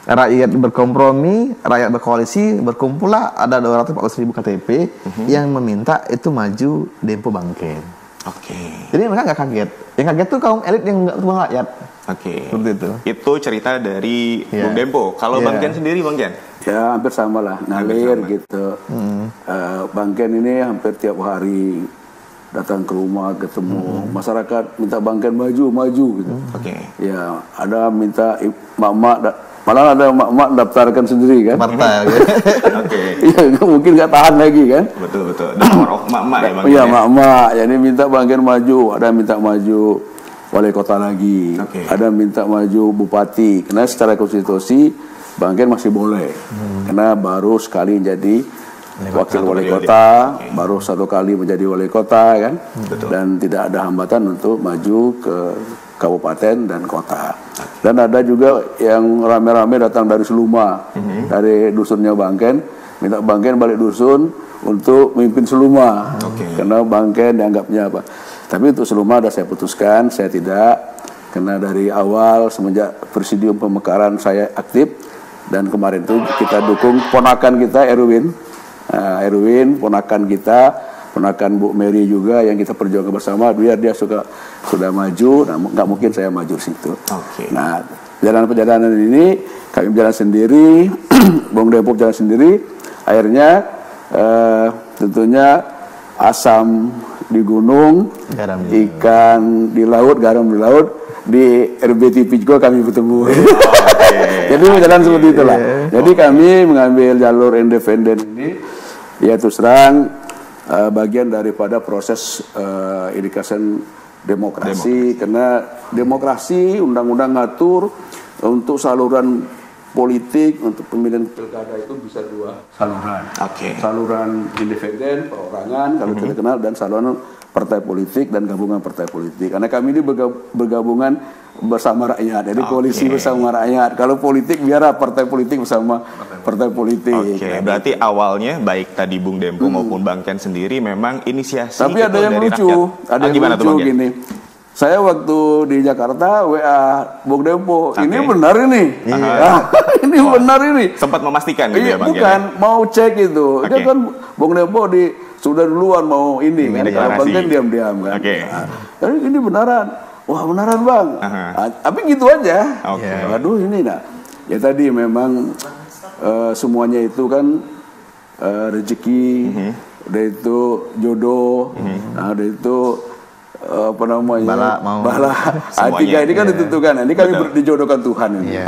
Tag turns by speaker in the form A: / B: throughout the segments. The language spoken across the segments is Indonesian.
A: rakyat berkompromi, rakyat berkoalisi, berkumpullah ada 240.000 KTP yang meminta itu maju Dempo Bangken. Jadi mereka nggak kaget. Yang kaget tuh kaum elit yang nggak ketemu rakyat. Seperti itu. Itu cerita dari Bung Dempo. Kalau Bang Ken sendiri, Bang Ken?
B: Ya hampir sama lah, ngalir gitu. Bang Ken ini hampir tiap hari datang ke rumah, ketemu masyarakat, minta Bang Ken maju gitu. Ya ada minta mak-mak, malah ada mak-mak daftarkan sendiri kan.
A: Partai.
B: Ya mungkin nggak tahan lagi kan.
A: Betul. Mak-mak ya Bang.
B: Iya mak-mak, jadi minta Bang Ken maju, ada minta maju wali kota lagi, ada minta maju bupati. Karena secara konstitusi Bang Ken masih boleh, karena baru sekali jadi wakil wali kota, baru 1 kali menjadi wali kota kan, dan tidak ada hambatan untuk maju ke kabupaten dan kota. Dan ada juga yang rame-rame datang dari Seluma, dari dusunnya Bang Ken, minta Bang Ken balik dusun untuk memimpin Seluma, karena Bang Ken dianggapnya apa. Tapi untuk Seluma ada saya putuskan, saya tidak, karena dari awal semenjak presidium pemekaran saya aktif, dan kemarin itu kita dukung ponakan kita Erwin, ponakan kita, ponakan Bu Mary juga yang kita perjuangkan bersama, biar dia sudah maju, nah nggak mungkin saya maju situ. Nah, perjalanan ini kami jalan sendiri, Bung Dempo jalan sendiri, akhirnya tentunya asam di gunung, ikan di laut, garam di laut, di RBTP juga kami bertemu. Jadi jalan seperti itulah. Jadi kami mengambil jalur independen ini, ya terus terang bagian daripada proses indikasi demokrasi. Karena demokrasi, undang-undang ngatur untuk saluran politik, untuk pemilihan pilkada itu bisa 2 saluran. Saluran independen, perorangan, kalau kita kenal, dan saluran partai politik dan gabungan partai politik. Karena kami ini bergabungan bersama rakyat, jadi koalisi bersama rakyat. Kalau politik biar partai politik bersama partai politik.
A: Berarti awalnya baik tadi Bung Dempo maupun Bang Ken sendiri memang inisiasi.
B: Tapi ada yang lucu, ada yang lucu gini. Saya waktu di Jakarta WA Bung Dempo, ini benar ini, ini benar ini.
A: Sempat memastikan gitu ya Bang?
B: Bukan, mau cek itu. Dia kan Bung Dempo sudah duluan mau ini kan, Bang Ken diam-diam kan. Tapi ini benaran, wah benaran Bang. Tapi gitu aja. Aduh ini nah, ya tadi memang semuanya itu kan rezeki, udah itu jodoh, nah udah itu apa namanya, bala Atika ini kan ditentukan, ini kami dijodohkan Tuhan ini.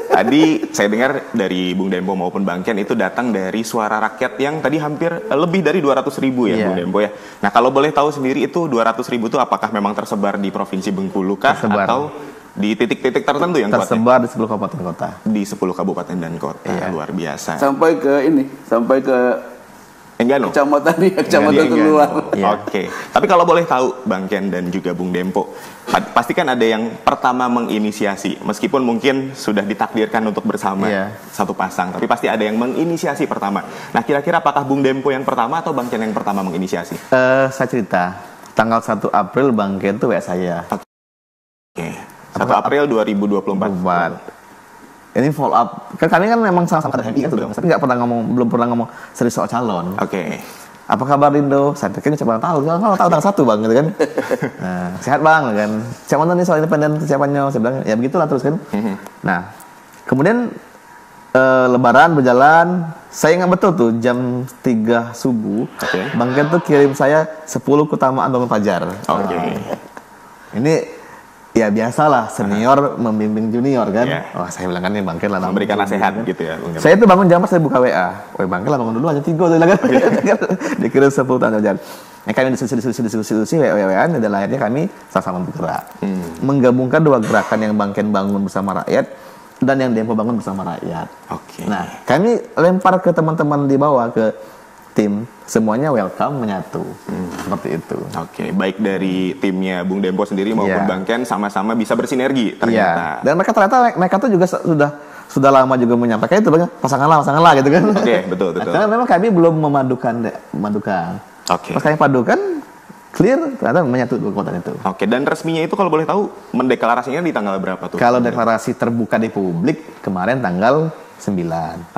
B: Tadi saya dengar dari Bung Dempo maupun Bang Ken itu datang dari suara rakyat yang tadi hampir lebih dari 200.000 ya Bung Dempo ya. Nah kalau boleh tahu sendiri itu 200.000 itu apakah memang tersebar di Provinsi Bengkulu kah atau di titik-titik tertentu yang
A: tersebar di 10 kabupaten kota?
B: Di 10 kabupaten dan kota, luar biasa.
A: Sampai ke ini, sampai ke
B: Enggano.
A: Kecamatan luar.
B: Tapi kalau boleh tahu Bang Ken dan juga Bung Dempo, pasti kan ada yang pertama menginisiasi, meskipun mungkin sudah ditakdirkan untuk bersama satu pasang, tapi pasti ada yang menginisiasi pertama. Nah kira-kira apakah Bung Dempo yang pertama atau Bang Ken yang pertama menginisiasi?
A: Saya cerita, tanggal 1 April Bang Ken tuh WA saya.
B: 1 April 2024.
A: Ini follow up, kan kami kan memang sama-sama happy kan, tapi belum pernah ngomong serius soal calon. Apa kabar Indo? Saya pikir siapa tahu tanggal 1 Bang gitu kan. Nah, sehat Bang kan. Siapa nih soal independen siapanya? Saya bilang ya begitulah terus kan. Nah, kemudian Lebaran berjalan, saya ingat betul tuh jam 3 subuh, Bang Ken tuh kirim saya 10 keutamaan bangun fajar. Ini ya biasalah senior membimbing junior kan. Wah saya bilang kan ini Bang Ken lah
B: memberikan nasihat gitu ya.
A: Saya itu bangun jam 4 saya buka WA. Woi Bang Ken lah bangun dulu aja 3 saya bilang kan. Dikirim 10 tahun jalan. Nah kami diskusi WA-an dan akhirnya kami sama-sama bergerak. Menggabungkan 2 gerakan yang Bang Ken bangun bersama rakyat dan yang Dempo bangun bersama rakyat. Nah kami lempar ke teman-teman di bawah, ke tim, semuanya welcome, menyatu. Seperti itu. Baik dari timnya Bung Dempo sendiri maupun Bang Ken sama-sama bisa bersinergi ternyata. Dan mereka tuh juga sudah lama juga menyampaikan itu, pasangan lah gitu kan. Betul. Karena memang kami belum memadukan. Pas kami padukan, clear, ternyata menyatu dua kekuatan itu.
C: Oke, dan resminya itu kalau boleh tahu mendeklarasinya di tanggal berapa tuh?
A: Kalau deklarasi terbuka di publik kemarin tanggal 9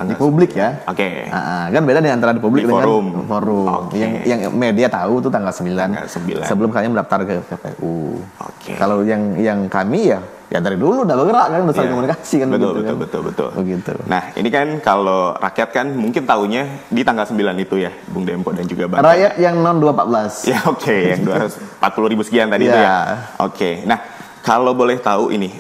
A: di publik ya.
C: Oke.
A: Kan beda nih antara di publik
C: Di
A: dengan
C: forum.
A: forum. Yang media tahu tuh tanggal 9.
C: Tanggal 9.
A: Sebelum kalian mendaftar ke KPU.
C: Oke.
A: Kalau yang kami ya dari dulu udah bergerak kan, udah saling komunikasi kan.
C: Betul.
A: Begitu.
C: Nah, ini kan kalau rakyat kan mungkin taunya di tanggal 9 itu ya, Bung Dempo dan juga Bang.
A: Rakyat yang non 214.
C: Ya oke, yang 240.000 sekian tadi itu ya. Oke. Nah, kalau boleh tahu ini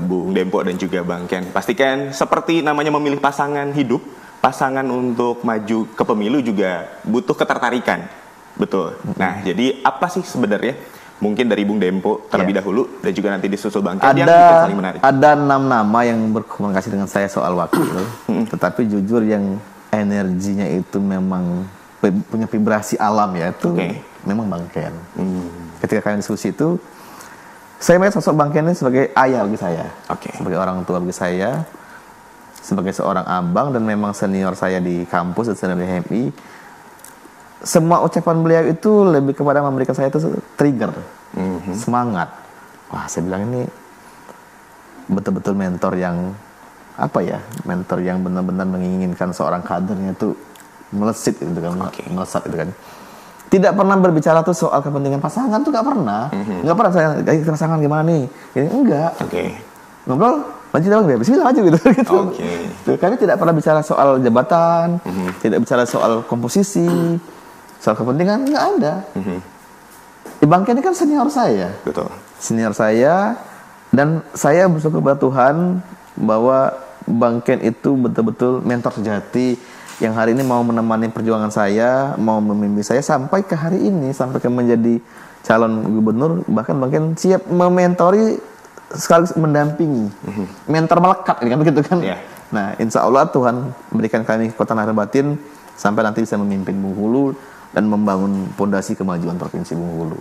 C: Bung Dempo dan juga Bang Ken, pastikan seperti namanya memilih pasangan hidup, pasangan untuk maju ke pemilu juga butuh ketertarikan. Betul. Nah, jadi apa sih sebenarnya mungkin dari Bung Dempo terlebih dahulu dan juga nanti disusul Bang Ken yang bikin saling menarik.
A: Ada 6 nama yang berkomunikasi dengan saya soal wakil, tetapi jujur yang energinya itu memang punya vibrasi alam ya, itu memang Bang Ken. Ketika kalian diskusi itu, saya melihat sosok Bang Ken ini sebagai ayah bagi saya, sebagai orang tua bagi saya, sebagai seorang abang dan memang senior saya di kampus dan senior di HMI. Semua ucapan beliau itu lebih kepada memberikan saya itu trigger, semangat. Wah, saya bilang ini betul-betul mentor yang mentor yang benar-benar menginginkan seorang kadernya itu melesat gitu kan. Tidak pernah berbicara tuh soal kepentingan pasangan tuh nggak pernah. Nggak pernah saya pasangan gimana nih? Ini enggak. Ngobrol maju bismillah maju gitu. Kami tidak pernah bicara soal jabatan, tidak bicara soal komposisi, soal kepentingan, nggak ada. Bang Ken ini kan senior saya.
C: Betul.
A: Senior saya, dan saya bersyukur kepada Tuhan bahwa Bang Ken itu betul-betul mentor sejati yang hari ini mau menemani perjuangan saya, mau membimbing saya sampai ke hari ini, sampai ke menjadi calon gubernur. Bahkan Bang Ken siap mementori sekaligus mendampingi, mentor melekat ini kan begitu kan. Nah, insya Allah Tuhan berikan kami kekuatan lahir batin sampai nanti bisa memimpin Bengkulu dan membangun fondasi kemajuan provinsi Bengkulu.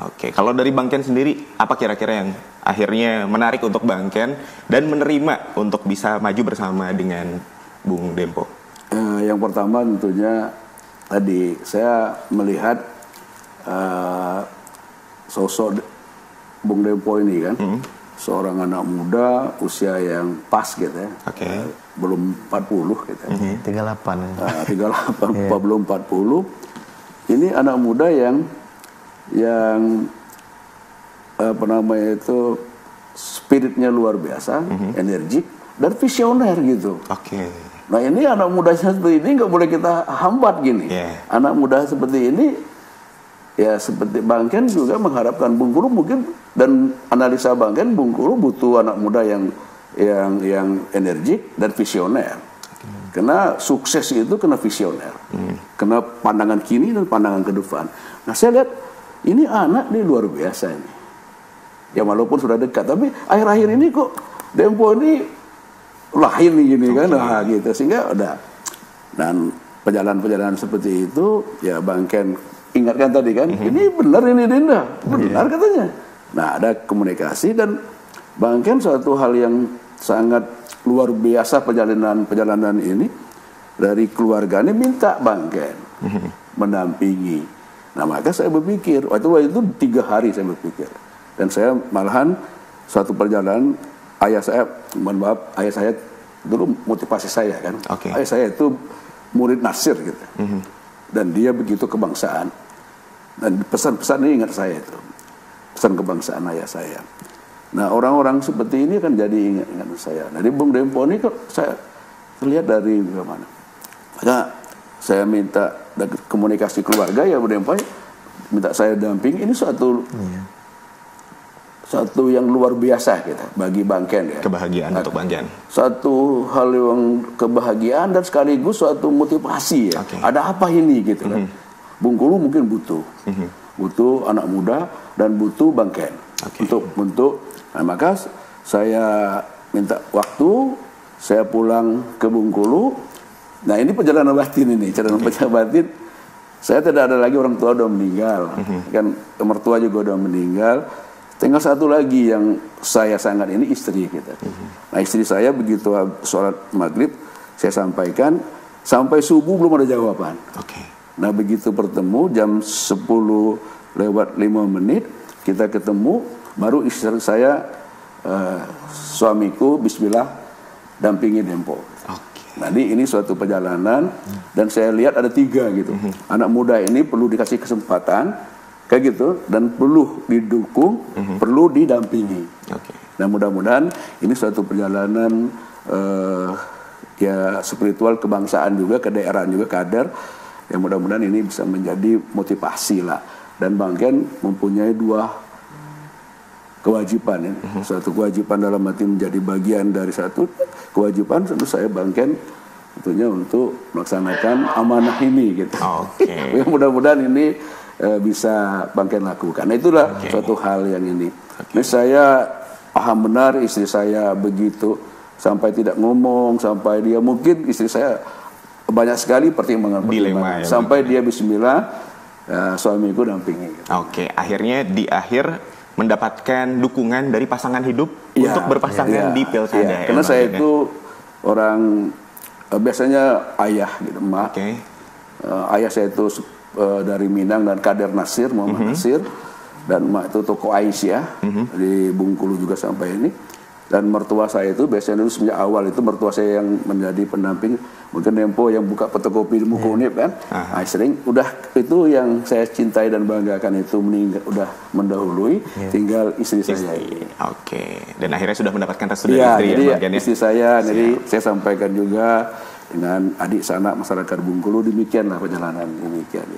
C: Oke. Kalau dari Bang Ken sendiri, apa kira-kira yang akhirnya menarik untuk Bang Ken dan menerima untuk bisa maju bersama dengan Bung Dempo?
B: Yang pertama tentunya tadi saya melihat sosok Bung Dempo ini kan, seorang anak muda usia yang pas gitu ya, belum 40 gitu.
A: 38.
B: 38, belum 40. Ini anak muda yang apa namanya itu spiritnya luar biasa, energik dan visioner gitu. Nah ini anak muda seperti ini nggak boleh kita hambat gini. Anak muda seperti ini ya seperti Bang Ken juga mengharapkan Bengkulu mungkin, dan analisa Bang Ken, Bengkulu butuh anak muda yang energik dan visioner. Karena sukses itu kena visioner, kena pandangan kini dan pandangan ke depan. Nah saya lihat ini anak ini luar biasa ini. Ya walaupun sudah dekat, tapi akhir-akhir ini kok Dempo ini lahir gini kan, gitu sehingga udah. Dan perjalanan-perjalanan seperti itu ya Bang Ken ingatkan tadi kan, ini benar ini Dinda, benar katanya. Nah ada komunikasi dan Bang Ken suatu hal yang sangat luar biasa perjalanan ini dari keluarganya minta Bang Ken mendampingi. Nah maka saya berpikir waktu itu 3 hari saya berpikir, dan saya malahan suatu perjalanan ayah saya dulu motivasi saya kan, ayah saya itu murid Nasir gitu, dan dia begitu kebangsaan, dan pesan-pesan ini ingat saya itu pesan kebangsaan ayah saya. Nah orang-orang seperti ini kan jadi ingat saya. Nah di Bung Dempo ini kok saya terlihat dari mana? Maka saya minta komunikasi keluarga ya Bung Dempo, minta saya damping. Ini suatu yang luar biasa gitu bagi Bang Ken ya.
C: Kebahagiaan untuk Bang Ken.
B: Suatu hal yang kebahagiaan dan sekaligus suatu motivasi ya. Ada apa ini gitu kan. Bengkulu mungkin butuh anak muda dan butuh Bang Ken untuk. Nah maka saya minta waktu, saya pulang ke Bengkulu. Nah ini perjalanan batin ini, perjalanan batin. Saya tidak ada lagi, orang tua udah meninggal, kan mertua juga udah meninggal. Tinggal satu lagi yang saya sangat ini istri kita. Nah istri saya begitu sholat maghrib saya sampaikan, sampai subuh belum ada jawaban. Nah begitu bertemu jam 10:05 kita ketemu, baru istri saya, suamiku, Bismillah, dampingi Dempo. Jadi ini suatu perjalanan dan saya lihat ada 3 gitu. Anak muda ini perlu dikasih kesempatan kayak gitu dan perlu didukung, perlu didampingi. Nah mudah-mudahan ini suatu perjalanan ya spiritual kebangsaan juga, kedaerahan juga, kader. Yang mudah-mudahan ini bisa menjadi motivasi lah. Dan Bang Ken mempunyai 2 kewajiban ya. Suatu kewajiban dalam arti menjadi bagian dari satu kewajiban tentu saya Bang Ken tentunya untuk melaksanakan amanah ini gitu. Yang mudah-mudahan ini bisa Bang Ken lakukan. Nah itulah suatu hal yang ini. Nah saya paham benar istri saya begitu sampai tidak ngomong, sampai dia mungkin istri saya banyak sekali pertimbangan
C: dilema ya,
B: sampai dia Bismillah, suamiku dampingi.
C: Akhirnya di akhir mendapatkan dukungan dari pasangan hidup untuk berpasangan di pilkada.
B: Karena saya itu orang biasanya ayah gitu, emak. Ayah saya itu dari Minang dan kader Nasir, Muhammad Nasir, dan emak itu tokoh Aisyah di Bengkulu juga sampai ini. Dan mertua saya itu biasanya dulu sejak awal itu mertua saya yang menjadi pendamping, mungkin Dempo yang buka fotokopi di Muka Unip kan. Sering udah itu yang saya cintai dan banggakan itu meninggal, udah mendahului, tinggal istri saya.
C: Dan akhirnya sudah mendapatkan restu dari istri
B: jadi
C: ya,
B: istri saya. Jadi saya sampaikan juga dengan adik sanak masyarakat Bengkulu, demikianlah perjalanan demikian.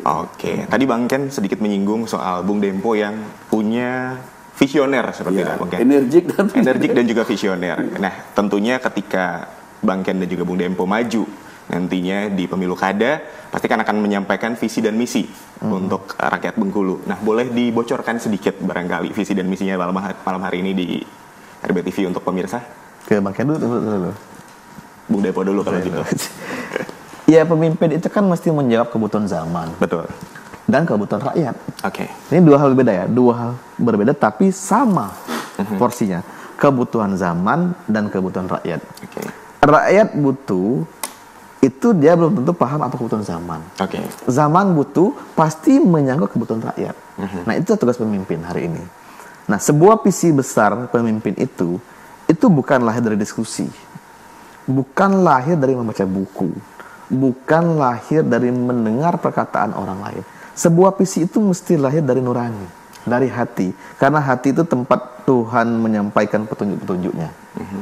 C: Tadi Bang Ken sedikit menyinggung soal Bung Dempo yang punya visioner seperti itu, Bang Ken. Energik dan juga visioner. Nah, tentunya ketika Bang Ken dan juga Bung Dempo maju nantinya di pemilu kada, pasti kan akan menyampaikan visi dan misi untuk rakyat Bengkulu. Nah, boleh dibocorkan sedikit barangkali visi dan misinya malam hari ini di RBTV untuk pemirsa?
A: Ke Bang Ken dulu.
C: Bung Dempo dulu kalau gitu.
A: Ya, pemimpin itu kan mesti menjawab kebutuhan zaman.
C: Betul.
A: Dan kebutuhan rakyat. Ini 2 hal berbeda ya, 2 hal berbeda tapi sama porsinya. Kebutuhan zaman dan kebutuhan rakyat. Rakyat butuh itu dia belum tentu paham apa kebutuhan zaman. Zaman butuh pasti menyangkut kebutuhan rakyat. Nah itu tugas pemimpin hari ini. Nah sebuah visi besar pemimpin itu bukan lahir dari diskusi, bukan lahir dari membaca buku, bukan lahir dari mendengar perkataan orang lain. Sebuah visi itu mesti lahir dari nurani, dari hati. Karena hati itu tempat Tuhan menyampaikan petunjuk-petunjuknya.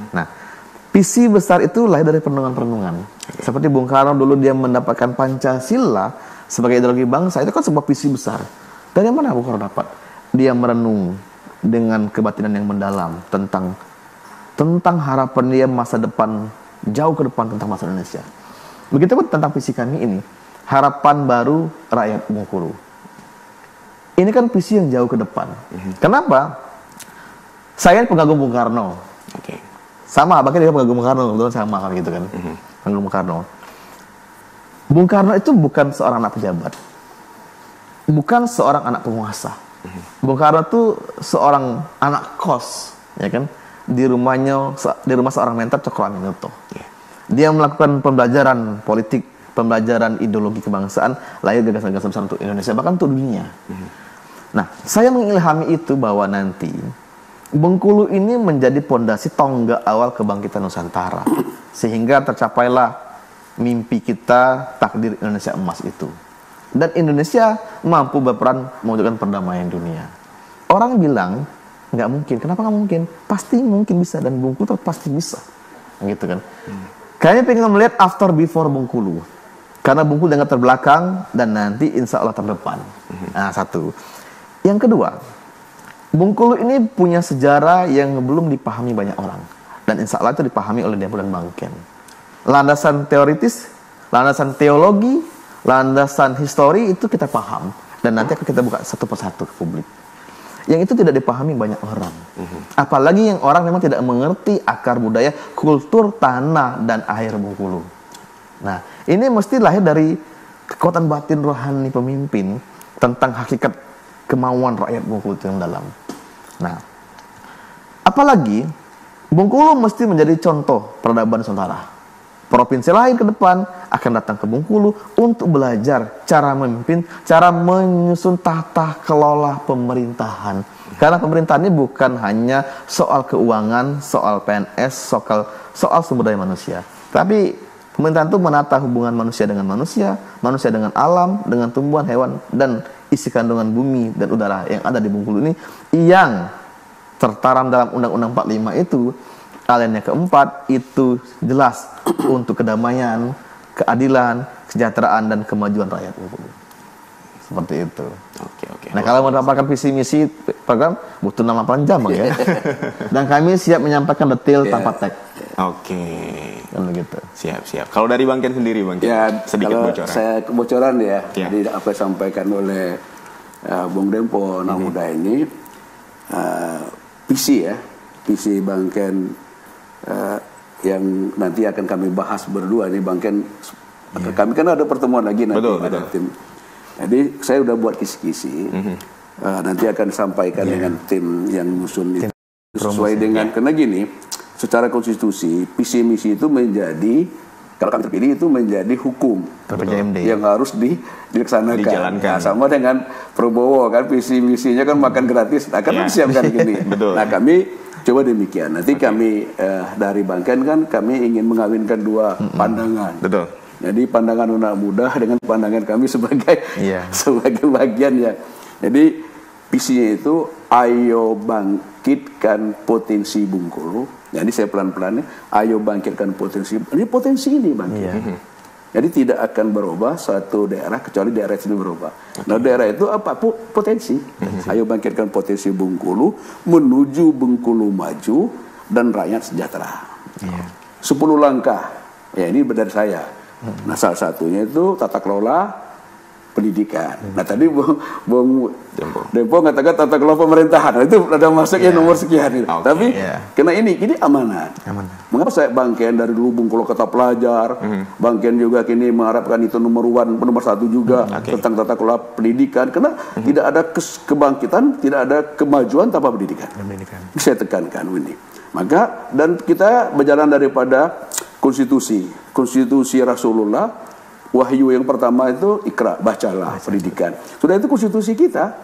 A: Nah, visi besar itu lahir dari perenungan-perenungan. Seperti Bung Karno dulu dia mendapatkan Pancasila sebagai ideologi bangsa, itu kan sebuah visi besar. Dari mana Bung Karno dapat? Dia merenung dengan kebatinan yang mendalam tentang harapan dia masa depan, jauh ke depan tentang masa Indonesia. Begitupun tentang visi kami ini. Harapan baru rakyat Bengkulu. Ini kan visi yang jauh ke depan. Kenapa? Saya pengagum Bung Karno. Sama, bahkan dia pengagum Bung Karno, kebetulan sama kan gitu kan. Pengagum Bung Karno. Bung Karno itu bukan seorang anak pejabat, bukan seorang anak penguasa. Bung Karno itu seorang anak kos, ya kan? Di rumah seorang mentor Cokro Aminoto. Dia melakukan pembelajaran politik, pembelajaran ideologi kebangsaan, lahir gagasan-gagasan besar untuk Indonesia, bahkan untuk dunia. Nah, saya mengilhami itu bahwa nanti Bengkulu ini menjadi pondasi tonggak awal kebangkitan Nusantara, sehingga tercapailah mimpi kita, takdir Indonesia emas itu. Dan Indonesia mampu berperan mewujudkan perdamaian dunia. Orang bilang nggak mungkin, kenapa nggak mungkin? Pasti mungkin bisa, dan Bengkulu pasti bisa, gitu kan? Kayaknya pengen melihat after before Bengkulu. Karena Bengkulu dianggap terbelakang dan nanti insya Allah terdepan. Nah, satu. Yang kedua, Bengkulu ini punya sejarah yang belum dipahami banyak orang. Dan insya Allah itu dipahami oleh Dempo dan Bang Ken. Landasan teoritis, landasan teologi, landasan histori itu kita paham. Dan nanti akan kita buka satu persatu ke publik. Yang itu tidak dipahami banyak orang. Apalagi yang orang memang tidak mengerti akar budaya, kultur, tanah, dan air Bengkulu. Nah, ini mesti lahir dari kekuatan batin rohani pemimpin tentang hakikat kemauan rakyat Bengkulu yang dalam. Nah, apalagi Bengkulu mesti menjadi contoh peradaban Nusantara. provinsi lain ke depan akan datang ke Bengkulu untuk belajar cara memimpin, cara menyusun tata kelola pemerintahan. Karena pemerintahan ini bukan hanya soal keuangan, soal PNS, soal sumber daya manusia. Tapi pemerintahan itu menata hubungan manusia dengan manusia dengan alam, dengan tumbuhan, hewan, dan isi kandungan bumi dan udara yang ada di Bengkulu ini yang tertaram dalam Undang-Undang 45 itu. Aliannya keempat itu jelas untuk kedamaian, keadilan, kesejahteraan, dan kemajuan rakyat Bengkulu. Seperti itu.
C: Oke.
A: Nah, kalau mendapatkan visi misi program butuh 8 jam ya. Dan kami siap menyampaikan detail tanpa teks.
C: Oke.
A: Kan begitu.
C: Siap. Kalau dari Bang Ken sendiri, Bang Ken,
B: Ya,
C: sedikit
B: kalau
C: bocoran.
B: saya kebocoran ya.
C: Ya.
B: Jadi apa yang disampaikan oleh Bung Dempo anak muda ini, visi Bang Ken yang nanti akan kami bahas berdua nih, Bang Ken. Kami kan ada pertemuan lagi nanti.
C: Betul.
B: Tim. Jadi saya udah buat kisi-kisi. Nanti akan disampaikan dengan tim yang nyusun itu sesuai dengan karena gini, secara konstitusi visi misi itu menjadi, kalau kami terpilih itu menjadi hukum yang harus dilaksanakan.
C: Dijalankan.
B: Nah, sama dengan Prabowo kan, visi misinya kan makan gratis, akan disiapkan gini.
C: Betul.
B: Nah, kami coba demikian. Nanti kami dari Bang Ken kan kami ingin mengawinkan dua pandangan.
C: Betul.
B: Jadi pandangan anak muda dengan pandangan kami sebagai sebagai bagian ya. Jadi visinya itu ayo bangkitkan potensi Bengkulu. Jadi saya pelan-pelan ayo bangkitkan potensi. Ini potensi ini bangkit. Jadi tidak akan berubah satu daerah kecuali daerah itu berubah. Nah, daerah itu apa? Potensi. Ayo bangkitkan potensi Bengkulu menuju Bengkulu maju dan rakyat sejahtera. 10 langkah. Ya, ini dari saya. Nah, salah satunya itu tata kelola pendidikan. Nah, tadi Bung Dempo mengatakan tata kelola pemerintahan. Nah, itu ada masuknya nomor sekian. Tapi karena ini amanat. Mengapa saya Bang Ken dari dulu Bengkulu kata pelajar, Bang Ken juga kini mengharapkan itu nomor 1 juga tentang tata kelola pendidikan. Karena tidak ada kebangkitan, tidak ada kemajuan tanpa pendidikan. Saya tekankan ini. Maka dan kita berjalan daripada konstitusi Rasulullah, wahyu yang pertama itu Iqra, bacalah, pendidikan. Sudah itu konstitusi kita,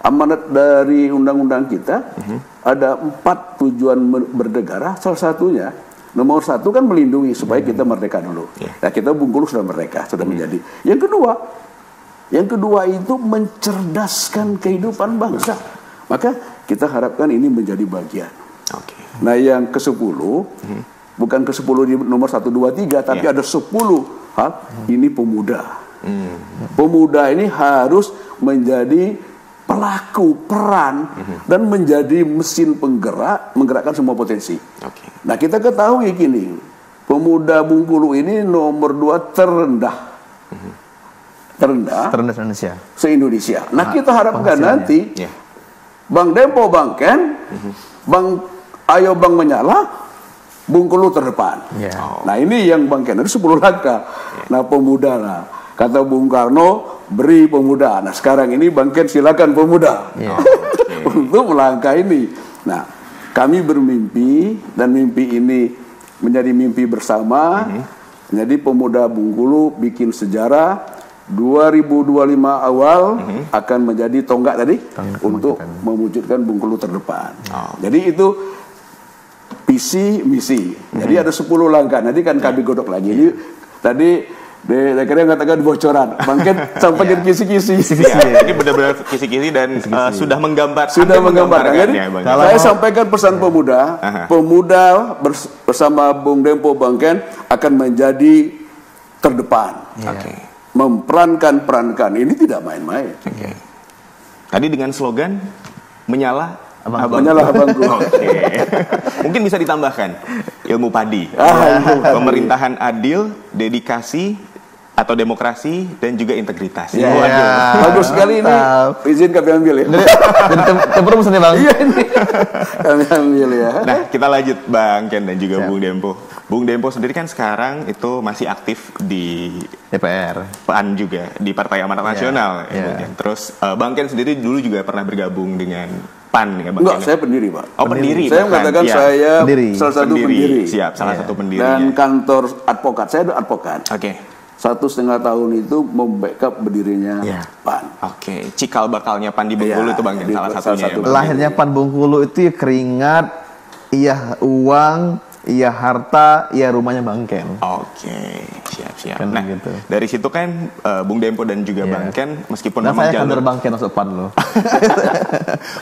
B: amanat dari undang-undang kita, ada 4 tujuan bernegara, salah satunya nomor 1 kan melindungi supaya kita merdeka dulu. Nah, kita Bengkulu sudah merdeka, sudah menjadi. Yang kedua itu mencerdaskan kehidupan bangsa. Maka kita harapkan ini menjadi bagian. Nah, yang ke-10 bukan ke-10 di nomor 1, 2, 3, tapi ada 10 hal. Ini pemuda. Pemuda ini harus menjadi pelaku peran dan menjadi mesin penggerak, menggerakkan semua potensi. Nah, kita ketahui gini, pemuda Bengkulu ini nomor 2 terendah
A: Indonesia.
B: Se-Indonesia. Nah, kita harapkan nanti Bang Dempo, Bang Ken, ayo Bang menyala, Bengkulu terdepan. Nah, ini yang Bang Ken, itu 10 langkah. Nah, pemuda lah. Kata Bung Karno, beri pemuda. Nah, sekarang ini Bang Ken silakan pemuda. Untuk melangkah ini. Nah, kami bermimpi, dan mimpi ini menjadi mimpi bersama. Jadi pemuda Bengkulu bikin sejarah. 2025 awal akan menjadi tonggak tadi untuk mewujudkan Bengkulu terdepan. Jadi itu visi misi. Jadi ada 10 langkah. Nanti kan kami godok lagi. Jadi tadi saya kira mengatakan bocoran. Mungkin sampaikan kisi-kisi.
C: Ini benar-benar kisi-kisi dan sudah menggambarkan.
B: Jadi saya sampaikan pesan pemuda. Pemuda bersama Bung Dempo, Bang Ken akan menjadi terdepan. Memperankan. Ini tidak main-main.
C: Tadi dengan slogan menyala
B: abangku.
C: Mungkin bisa ditambahkan ilmu padi, pemerintahan adil, dedikasi atau demokrasi, dan juga integritas.
B: Bagus sekali ini. Izin kami ambil ya.
A: Jadi tempur mesinnya Bang.
B: Iya ini. Kami ambil ya.
C: Nah, kita lanjut Bang Ken dan juga Bung Dempo. Bung Dempo sendiri kan sekarang itu masih aktif di
A: DPR,
C: PAN juga, di Partai Amanat Nasional. Terus Bang Ken sendiri dulu juga pernah bergabung dengan PAN ya Bang?
B: Enggak, saya pendiri Pak.
C: Oh pendiri.
B: Saya mengatakan saya salah satu pendiri.
C: Siap, salah satu pendiri.
B: Dan kantor advokat, saya ada advokat.
C: Oke.
B: 1,5 tahun itu membackup berdirinya PAN.
C: Oke, cikal bakalnya PAN di Bengkulu itu Bang, salah satunya.
A: Lahirnya PAN Bengkulu itu ya keringat, iya uang, iya harta, iya rumahnya Bang Ken.
C: Oke, siap.
A: Kan
C: Nah,
A: gitu.
C: dari situ kan Bung Dempo dan juga Bang Ken, meskipun
A: Nah,
C: memang
A: saya kader
C: jalur
A: Bang Ken masuk PAN loh.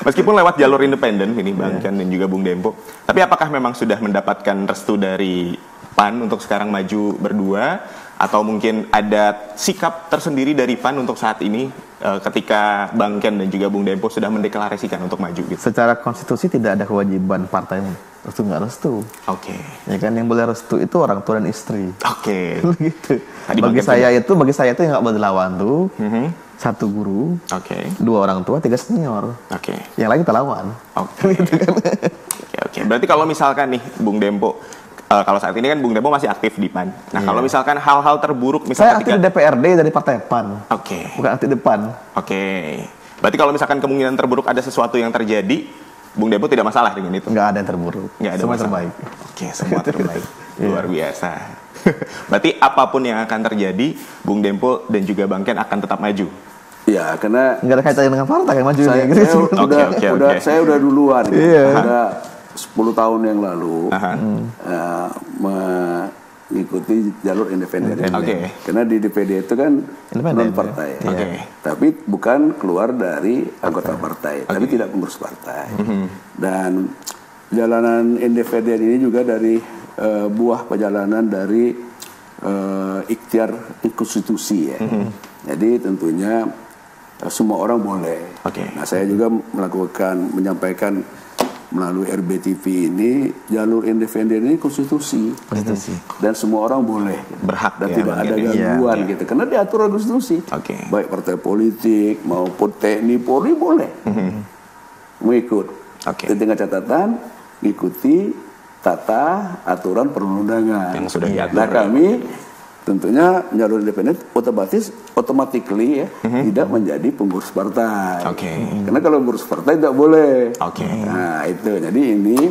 C: meskipun lewat jalur independen ini Bang Ken dan juga Bung Dempo, tapi apakah memang sudah mendapatkan restu dari PAN untuk sekarang maju berdua, atau mungkin ada sikap tersendiri dari PAN untuk saat ini ketika Bang Ken dan juga Bung Dempo sudah mendeklarasikan untuk maju gitu?
A: Secara konstitusi tidak ada kewajiban partai restu nggak restu.
C: Oke.
A: Ya kan yang boleh restu itu orang tua dan istri.
C: Oke.
A: Gitu.
C: Tadi
A: Bagi
C: Bang
A: saya itu yang nggak boleh dilawan tuh. Satu guru,
C: Oke.
A: 2 orang tua, 3 senior.
C: Oke.
A: Yang lain kita lawan.
C: Oke. Oke. Berarti kalau misalkan nih Bung Dempo, kalau saat ini kan Bung Dempo masih aktif di PAN. Nah, kalau misalkan hal-hal terburuk
A: Saya
C: misalnya
A: aktif di DPRD dari partai PAN.
C: Oke.
A: Bukan aktif di PAN.
C: Oke. Berarti kalau misalkan kemungkinan terburuk ada sesuatu yang terjadi, Bung Dempo tidak masalah dengan itu?
A: Nggak ada yang terburuk.
C: Nggak ada
A: Semua
C: masalah.
A: terbaik.
C: Oke, semua terbaik. Luar biasa. Berarti apapun yang akan terjadi, Bung Dempo dan juga Bang Ken akan tetap maju.
B: Ya, karena
A: Nggak ada kaitannya dengan partai kan maju.
B: saya udah duluan. Ada 10 tahun yang lalu mengikuti jalur independen. Karena di DPD itu kan non partai. Tapi bukan keluar dari anggota partai, tapi tidak pengurus partai. Dan jalanan independen ini juga dari buah perjalanan dari ikhtiar konstitusi ya. Jadi tentunya semua orang boleh. Nah, saya juga menyampaikan melalui RBTV ini, jalur independen ini konstitusi. Dan semua orang boleh
C: berhak
B: dan tidak ada gangguan gitu. Karena diatur oleh konstitusi. Baik partai politik maupun TNI Polri boleh mengikut. Dengan catatan ikuti tata aturan perundang-undangan
C: yang sudah diatur.
B: Nah, kami tentunya jalur independen automatically ya tidak menjadi pengurus partai. Karena kalau pengurus partai tidak boleh. Nah, itu. Jadi ini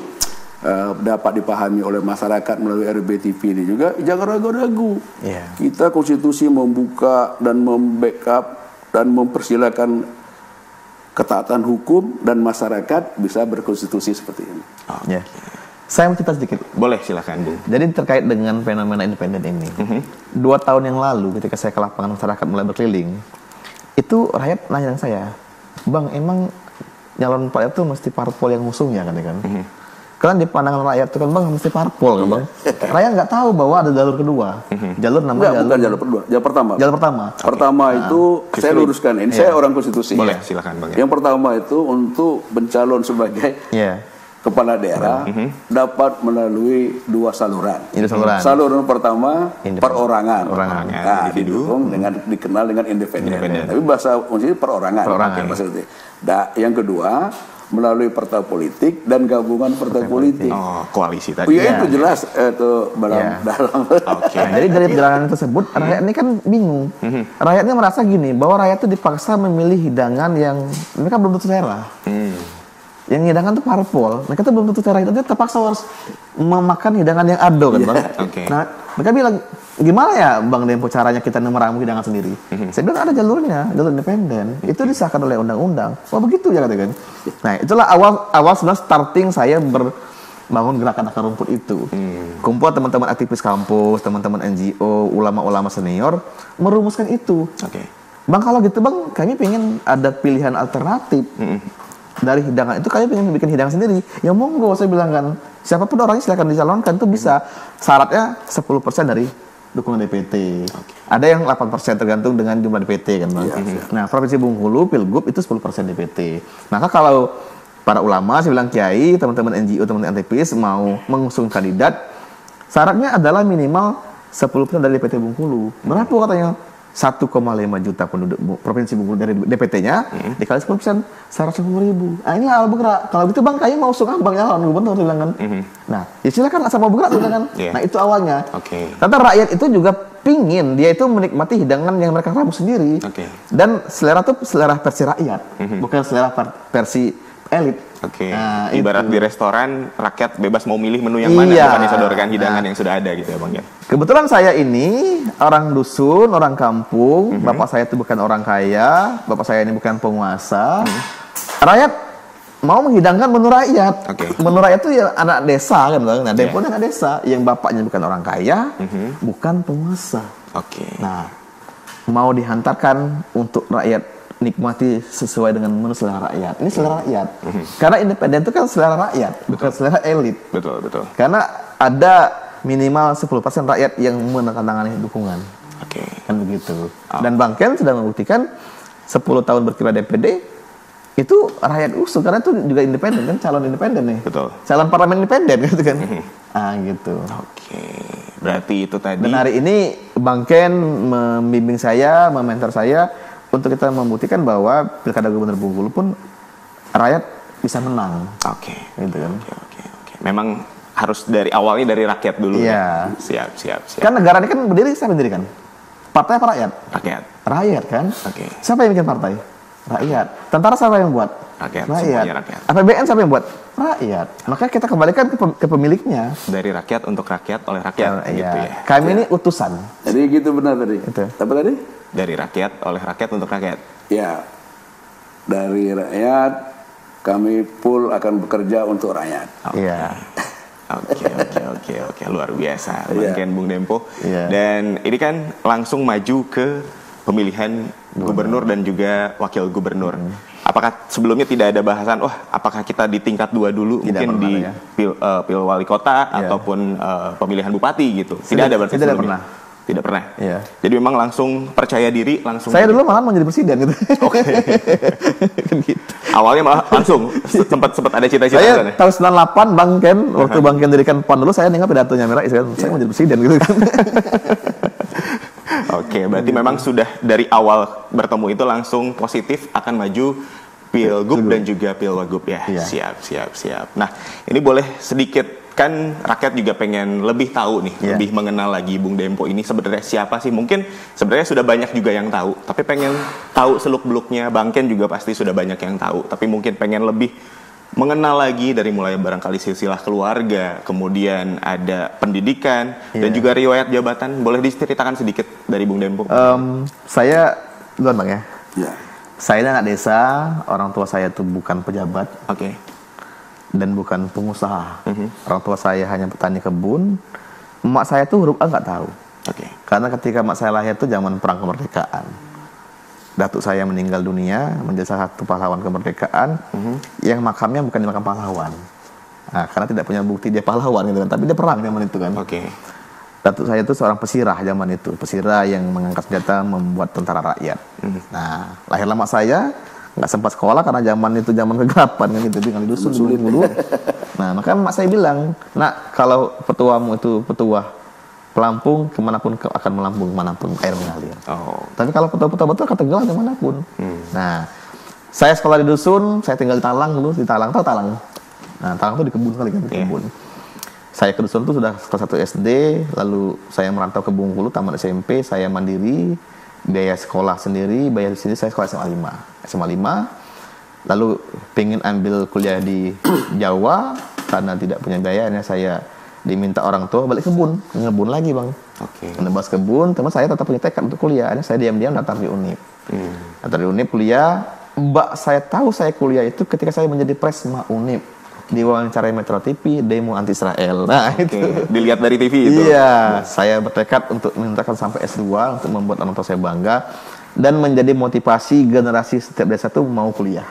B: dapat dipahami oleh masyarakat melalui RBTV ini juga, jangan ragu-ragu. Kita konstitusi membuka dan membackup dan mempersilakan ketaatan hukum dan masyarakat bisa berkonstitusi seperti ini.
A: Saya mau cerita sedikit.
C: Boleh, silakan Bung.
A: Jadi terkait dengan fenomena independen ini, 2 tahun yang lalu ketika saya ke lapangan masyarakat mulai berkeliling, itu rakyat nanya dengan saya, Bang, emang nyalon rakyat itu mesti parpol yang ngusungnya kan? Karena di pandangan rakyat itu kan Bang mesti parpol kan Bang. Rakyat nggak tahu bahwa ada jalur kedua. Jalur namanya
B: bukan jalur kedua, jalur pertama.
A: Jalur pertama.
B: Pertama itu saya luruskan ini. Saya orang konstitusi.
C: Boleh, silakan Bang.
B: Yang pertama itu untuk mencalon sebagai kepala daerah dapat melalui 2 saluran. Saluran pertama perorangan. Nah, didukung dengan dikenal dengan independen. Tapi bahasa kuncinya perorangan. Maksudnya. Yang kedua melalui partai politik dan gabungan partai politik.
C: Koalisi tadi.
B: Itu jelas itu dalam.
A: Jadi dari perjalanan tersebut rakyat ini kan bingung. Rakyatnya merasa gini, bahwa rakyat itu dipaksa memilih hidangan yang mereka belum tentu selera. Yang hidangan itu parpol, mereka tuh belum tentu selera, itu terpaksa harus memakan hidangan yang ado kan Bang. Nah, mereka bilang, gimana ya Bang Dempo caranya kita meramu hidangan sendiri? Saya bilang ada jalurnya, jalur independen. Itu disahkan oleh undang-undang. Oh begitu ya katakan. Nah, itulah awal sebenarnya starting saya bangun gerakan akar rumput itu. Kumpul teman-teman aktivis kampus, teman-teman NGO, ulama-ulama senior merumuskan itu. Bang, kalau gitu Bang, kami pengen ada pilihan alternatif. Dari hidangan itu kami pengen bikin hidangan sendiri. Ya monggo, saya bilang kan, siapapun orangnya silakan dicalonkan, itu bisa. Syaratnya 10% dari dukungan DPT. Ada yang 8% tergantung dengan jumlah DPT kan Bang. Nah, Provinsi Bengkulu Pilgub itu 10% DPT. Maka kalau para ulama, saya bilang kiai, teman-teman NGO, teman-teman aktivis mau mengusung kandidat, syaratnya adalah minimal 10% dari DPT Bengkulu. Berapa katanya? 1,5 juta penduduk Provinsi Bengkulu dari DPT-nya dikali 10%, 110.000. Nah, ini hal bergerak. Kalau gitu Bang, kayaknya mau usung Bang nyalon gubernur, bilang kan. Nah, ya silakan asal mau bergerak, bilang kan. Nah, itu awalnya. Karena rakyat itu juga pingin, dia itu menikmati hidangan yang mereka ramu sendiri. Dan selera itu selera versi rakyat, bukan selera versi elit.
C: Oke.
A: Nah,
C: Ibarat
A: itu.
C: di restoran, rakyat bebas mau milih menu yang mana, bukan disodorkan hidangan yang sudah ada gitu ya Bang Ken.
A: Kebetulan saya ini orang dusun, orang kampung. Bapak saya itu bukan orang kaya, bapak saya ini bukan penguasa. Rakyat mau menghidangkan menu rakyat. Menu rakyat itu ya anak desa kan, Bang. Nah, Dempo anak desa yang bapaknya bukan orang kaya, bukan penguasa. Nah, mau dihantarkan untuk rakyat nikmati sesuai dengan menu selera rakyat. Ini selera rakyat. Karena independen itu kan selera rakyat, bukan selera elit.
C: Betul.
A: Karena ada minimal 10% rakyat yang menandatangani dukungan. Kan begitu. Dan Bang Ken sudah membuktikan 10 tahun berkiprah DPD itu rakyat usung, karena itu juga independen kan, calon independen nih. Calon parlemen independen gitu kan. Gitu.
C: Berarti itu tadi.
A: Dan hari ini Bang Ken membimbing saya, mementor saya untuk kita membuktikan bahwa Pilkada Gubernur Bengkulu pun rakyat bisa menang. Gitu kan.
C: Memang harus dari awalnya dari rakyat dulu.
A: Iya.
C: Siap.
A: Kan negara ini kan berdiri, siapa yang mendirikan? Partai apa rakyat? Rakyat kan. Siapa yang bikin partai? Rakyat. Tentara siapa yang buat?
C: Rakyat.
A: APBN siapa yang buat? Rakyat. Maka kita kembalikan ke pemiliknya.
C: Dari rakyat untuk rakyat oleh rakyat. Gitu ya.
A: Kami ini utusan.
B: Jadi gitu benar tadi. Apa tadi?
C: Dari rakyat oleh rakyat untuk rakyat.
B: Ya. Dari rakyat kami full akan bekerja untuk rakyat.
A: Iya.
C: Oke. Luar biasa. Bang Ken, Bung Dempo. Dan ini kan langsung maju ke pemilihan gubernur dan juga wakil gubernur. Apakah sebelumnya tidak ada bahasan, apakah kita di tingkat 2 dulu, mungkin di pil wali kota ataupun pemilihan bupati gitu? Tidak ada berarti sebelumnya? Tidak pernah. Jadi memang langsung percaya diri, langsung.
A: Saya dulu malah mau jadi presiden gitu.
C: Gitu. Awalnya malah langsung sempat ada cita-cita.
A: Saya tahun 98 Bang Ken, waktu Bang Ken dirikan PON dulu, saya nengok pidatonya Mirais kan, saya mau jadi presiden gitu kan.
C: Berarti memang sudah dari awal bertemu itu langsung positif akan maju Pilgub dan juga Pilwagub ya. Siap. Nah, ini boleh sedikit, kan rakyat juga pengen lebih tahu nih, lebih mengenal lagi Bung Dempo ini sebenarnya siapa sih? Mungkin sebenarnya sudah banyak juga yang tahu, tapi pengen tahu seluk-beluknya. Bang Ken juga pasti sudah banyak yang tahu, tapi mungkin pengen lebih mengenal lagi dari mulai barangkali silsilah keluarga, kemudian ada pendidikan dan juga riwayat jabatan. Boleh diceritakan sedikit dari Bung Dempo?
A: Saya duluan Bang ya. Saya anak desa, orang tua saya itu bukan pejabat. Dan bukan pengusaha. Orang tua saya hanya petani kebun. Emak saya tuh huruf A nggak tahu. Karena ketika emak saya lahir itu zaman perang kemerdekaan. Datuk saya meninggal dunia menjadi salah satu pahlawan kemerdekaan yang makamnya bukan di makam pahlawan. Nah, karena tidak punya bukti dia pahlawan gitu kan, tapi dia perang zaman itu kan. Datuk saya itu seorang pesirah zaman itu, pesirah yang mengangkat senjata membuat tentara rakyat. Nah, lahirlah emak saya. Nggak sempat sekolah karena zaman itu zaman kegelapan kan gitu, tinggal di dusun dulu. Nah, maka mak saya bilang, "Nak, kalau petuamu itu petuah pelampung, kemanapun kau akan melampung, kemanapun air mengalir. Tapi kalau petuah-petuah betul akan tenggelam dimanapun." Nah, saya sekolah di dusun, saya tinggal di Talang dulu, di Talang, tahu Talang? Nah, Talang itu di kebun kali kan, di kebun. Saya ke dusun itu sudah kelas 1 SD, lalu saya merantau ke Bengkulu, tamat SMP, saya mandiri. Biaya sekolah sendiri, bayar di sini, saya sekolah SMA 5, lalu pengen ambil kuliah di Jawa, karena tidak punya biaya, saya diminta orang tua balik kebun, ngebun lagi Bang. Menebas kebun, teman saya tetap punya tekad untuk kuliah, saya diam-diam daftar di UNIP. Daftar di UNIP kuliah, mbak saya tahu saya kuliah itu ketika saya menjadi presma UNIP. Diwawancarai Metro TV, demo anti Israel. Nah, itu
C: dilihat dari TV itu.
A: Iya, saya bertekad untuk menuntaskan sampai S2 untuk membuat orang tua saya bangga dan menjadi motivasi generasi setiap desa itu mau kuliah.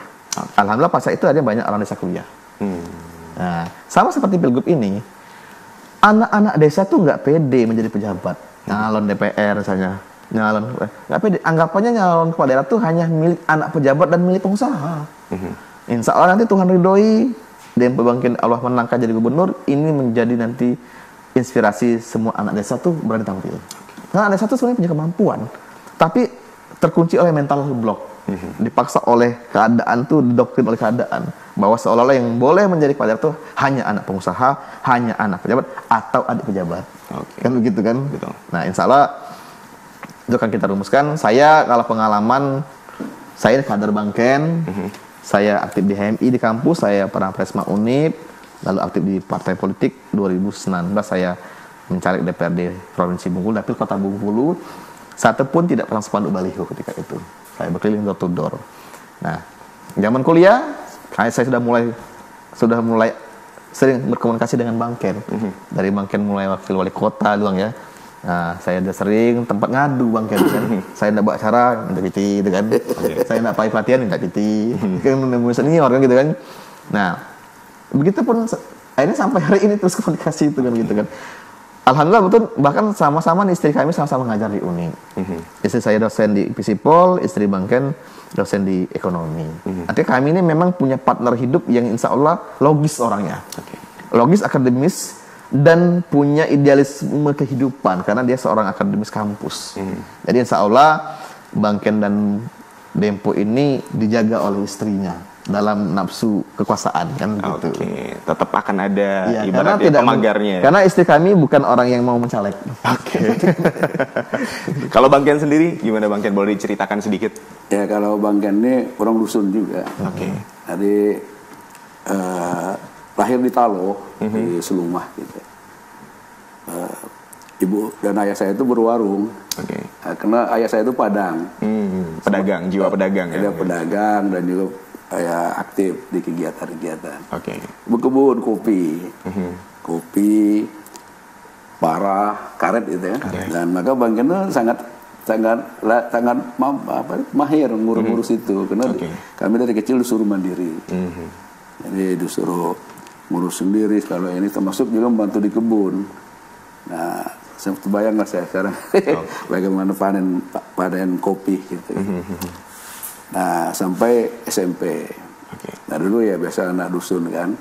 A: Alhamdulillah pas itu ada banyak orang desa kuliah. Nah, sama seperti Pilgub ini, anak-anak desa tuh nggak pede menjadi pejabat, nyalon DPR misalnya, nggak pede. Anggapannya nyalon kepala daerah tuh hanya milik anak pejabat dan milik pengusaha. Insya Allah nanti Tuhan ridhoi, Dempo Bang Ken Allah menangkan jadi gubernur, ini menjadi nanti inspirasi semua anak desa tuh berani tampil. Karena anak desa tuh sebenarnya punya kemampuan, tapi terkunci oleh mental block. Dipaksa oleh keadaan tuh, didoktrin oleh keadaan bahwa seolah-olah yang boleh menjadi kepala daerah tuh hanya anak pengusaha, hanya anak pejabat atau adik pejabat. Kan begitu kan? Nah, insya Allah itu akan kita rumuskan. Saya kalau pengalaman, saya kader Bang Ken. Saya aktif di HMI di kampus, saya pernah Presma Unip, lalu aktif di partai politik. 2019 saya mencari DPRD Provinsi Bengkulu, dapil Kota Bengkulu. Satu pun tidak pernah spanduk baliho ketika itu. Saya berkeliling door to door. Nah, zaman kuliah, saya sudah mulai sering berkomunikasi dengan Bang Ken. Dari Bang Ken mulai wakil wali kota doang ya. Nah, saya udah sering tempat ngadu Bang Ken kan. Saya nak buat acara minta piti gitu kan. Saya nak pakai pelatihan minta piti. Kan menemui senior kan gitu kan. Nah, begitu pun akhirnya sampai hari ini terus komunikasi itu kan gitu kan. Alhamdulillah betul, bahkan sama-sama istri kami sama-sama ngajar di UNI. Istri saya dosen di Visipol, istri Bang Ken dosen di ekonomi. Artinya kami ini memang punya partner hidup yang insya Allah logis orangnya. Logis, akademis, dan punya idealisme kehidupan karena dia seorang akademis kampus. Jadi insya Allah Bang Ken dan Dempo ini dijaga oleh istrinya dalam nafsu kekuasaan kan gitu.
C: Tetap akan ada
A: ibaratnya
C: pemagarnya.
A: Karena istri kami bukan orang yang mau mencaleg.
C: Kalau Bang Ken sendiri gimana Bang Ken, boleh diceritakan sedikit?
B: Ya kalau Bang Ken ini orang dusun juga. Jadi lahir di Talo, di Selumah gitu. Ibu dan ayah saya itu berwarung. Karena ayah saya itu Padang.
C: Pedagang, jiwa pedagang.
B: Ada pedagang dan juga aktif di kegiatan-kegiatan. Berkebun kopi, kopi, parah, karet gitu ya. Dan maka Bang Ken sangat mahir ngurus itu karena kami dari kecil disuruh mandiri. Jadi disuruh ngurus sendiri kalau ini, termasuk juga membantu di kebun. Nah, saya terbayang lah saya sekarang bagaimana panen kopi gitu. Nah, sampai SMP. Nah, dulu ya biasa anak dusun kan,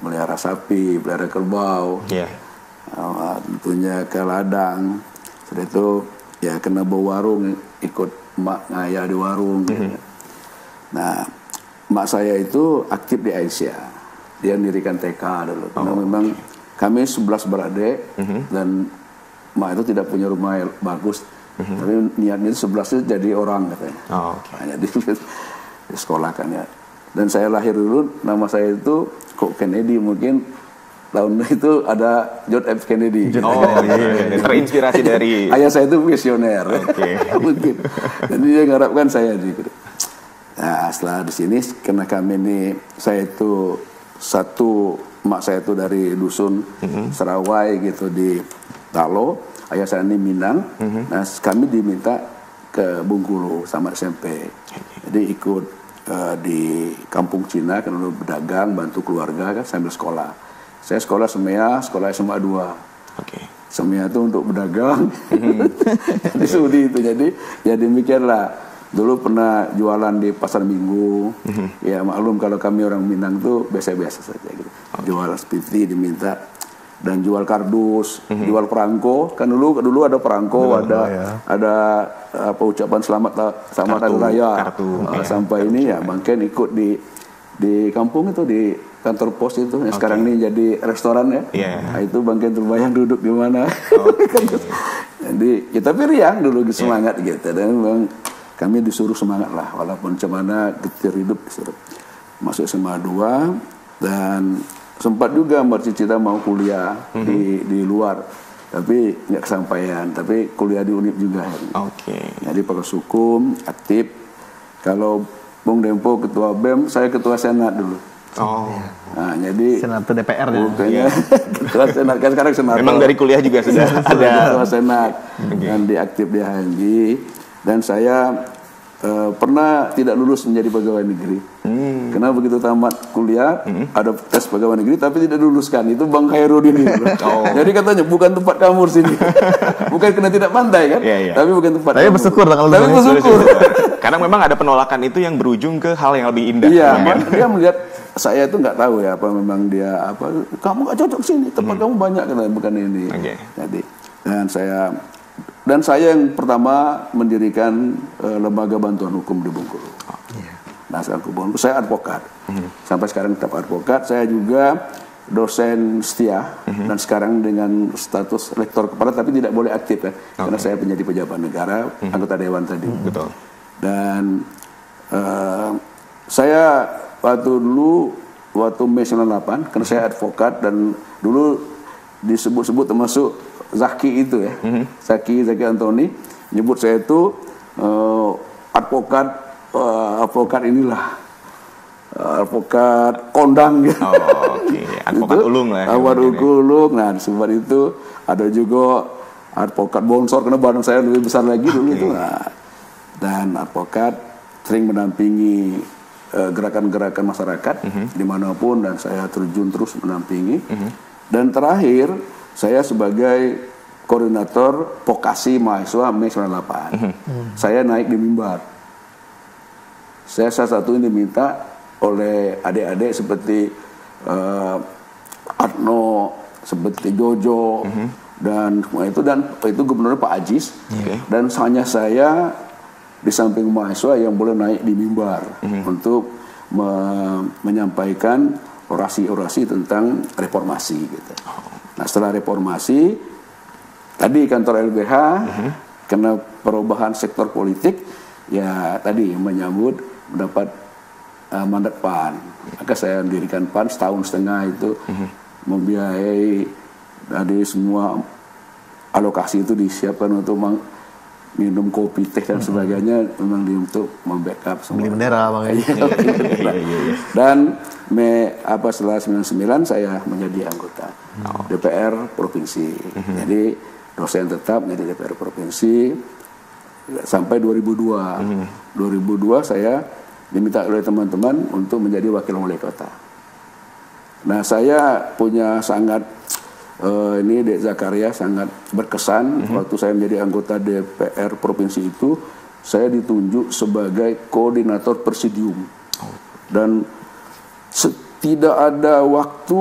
B: melihara sapi, melihara kerbau. Tentunya ke ladang. Setelah itu ya kena bawa warung, ikut emak ngayah di warung. Nah, emak saya itu aktif di Aisyah. Dia mendirikan TK dulu. Karena memang kami 11 beradik dan emak itu tidak punya rumah yang bagus. Tapi niatnya itu 11 itu jadi orang katanya. Hanya di sekolah kan ya. Dan saya lahir dulu, nama saya itu kok Kennedy, mungkin tahun itu ada John F. Kennedy.
C: Terinspirasi dari
B: ayah saya itu visioner. Mungkin. Jadi dia mengharapkan saya gitu. Nah, setelah di sini karena kami ini, saya itu emak saya itu dari dusun Serawai gitu di Talo, ayah saya ini Minang. Nah, kami diminta ke Bengkulu sama SMP. Jadi ikut di kampung Cina kan dulu berdagang, bantu keluarga kan sambil sekolah. Saya sekolah SEMEA, sekolah SMA 2. SEMEA itu untuk berdagang. Di Sudi itu. Jadi ya demikianlah. Dulu pernah jualan di pasar Minggu. Ya maklum kalau kami orang Minang tuh biasa-biasa saja gitu. Jual seperti diminta, dan jual kardus, jual perangko. Kan dulu ada perangko, ada apa ucapan selamat hari raya. Sampai ini ya Bang Ken ikut di kampung itu, di kantor pos itu yang sekarang ini jadi restoran ya. Nah, itu Bang Ken terbayang duduk di mana. Jadi ya, tapi riang dulu semangat gitu. Dan memang kami disuruh semangat lah, walaupun macam mana getir hidup disuruh. Masuk SMA 2 dan sempat juga bercita-cita mau kuliah di luar, tapi nggak kesampaian. Tapi kuliah di Unip juga. Jadi Fakultas Hukum aktif. Kalau Bung Dempo ketua BEM, saya ketua Senat dulu. Nah, jadi
A: Senat DPR
B: ya. Ketua Senat kan sekarang Senat.
C: Memang dari kuliah juga sudah ada
B: ketua Senat dan diaktif di HMI. Dan saya pernah tidak lulus menjadi pegawai negeri. Karena begitu tamat kuliah ada tes pegawai negeri tapi tidak luluskan. Itu Bang Khairudin itu. Jadi katanya bukan tempat kamu di sini. Bukan karena tidak pandai kan? Tapi bukan tempat.
A: Tapi bersyukur kalau
B: tapi bersyukur.
C: Karena memang ada penolakan itu yang berujung ke hal yang lebih indah.
B: Dia melihat saya itu nggak tahu ya apa memang dia apa. Kamu nggak cocok sini. Tempat kamu banyak katanya, bukan ini. Jadi dan saya yang pertama mendirikan lembaga bantuan hukum di Bengkulu. Nah, sekarang saya advokat. Sampai sekarang tetap advokat. Saya juga dosen setia dan sekarang dengan status lektor kepala, tapi tidak boleh aktif ya, karena saya menjadi pejabat negara, anggota dewan tadi. Dan Saya waktu Mei 98, karena saya advokat dan dulu disebut-sebut termasuk Zaki itu ya, Zaki Antoni, nyebut saya itu advokat inilah, advokat kondang gitu.
C: Advokat ulung lah.
B: Advokat ulung. Nah, disebut itu ada juga advokat bonsor karena badan saya lebih besar lagi dulu itu. Nah, dan advokat sering mendampingi gerakan-gerakan masyarakat dimanapun, dan saya terjun terus mendampingi. Dan terakhir saya sebagai koordinator vokasi mahasiswa Mei 98. Saya naik di mimbar. Saya salah satu yang diminta oleh adik-adik seperti Adno, seperti Jojo, dan itu gubernur Pak Ajis. Dan hanya saya di samping mahasiswa yang boleh naik di mimbar untuk menyampaikan orasi-orasi tentang reformasi gitu. Nah, setelah reformasi tadi kantor LBH karena perubahan sektor politik ya tadi menyambut mendapat mandat PAN. Maka saya mendirikan PAN setahun setengah itu, membiayai dari semua alokasi itu disiapkan untuk minum kopi, teh dan sebagainya, memang untuk membackup semua.
A: Beli bendera Bang.
B: Dan setelah 99 saya menjadi anggota DPR provinsi. Jadi dosen tetap menjadi DPR provinsi sampai 2002. 2002 saya diminta oleh teman-teman untuk menjadi wakil wali kota. Nah, saya punya ini Dek Zakaria sangat berkesan. Waktu saya menjadi anggota DPR provinsi itu, saya ditunjuk sebagai koordinator presidium. Dan tidak ada waktu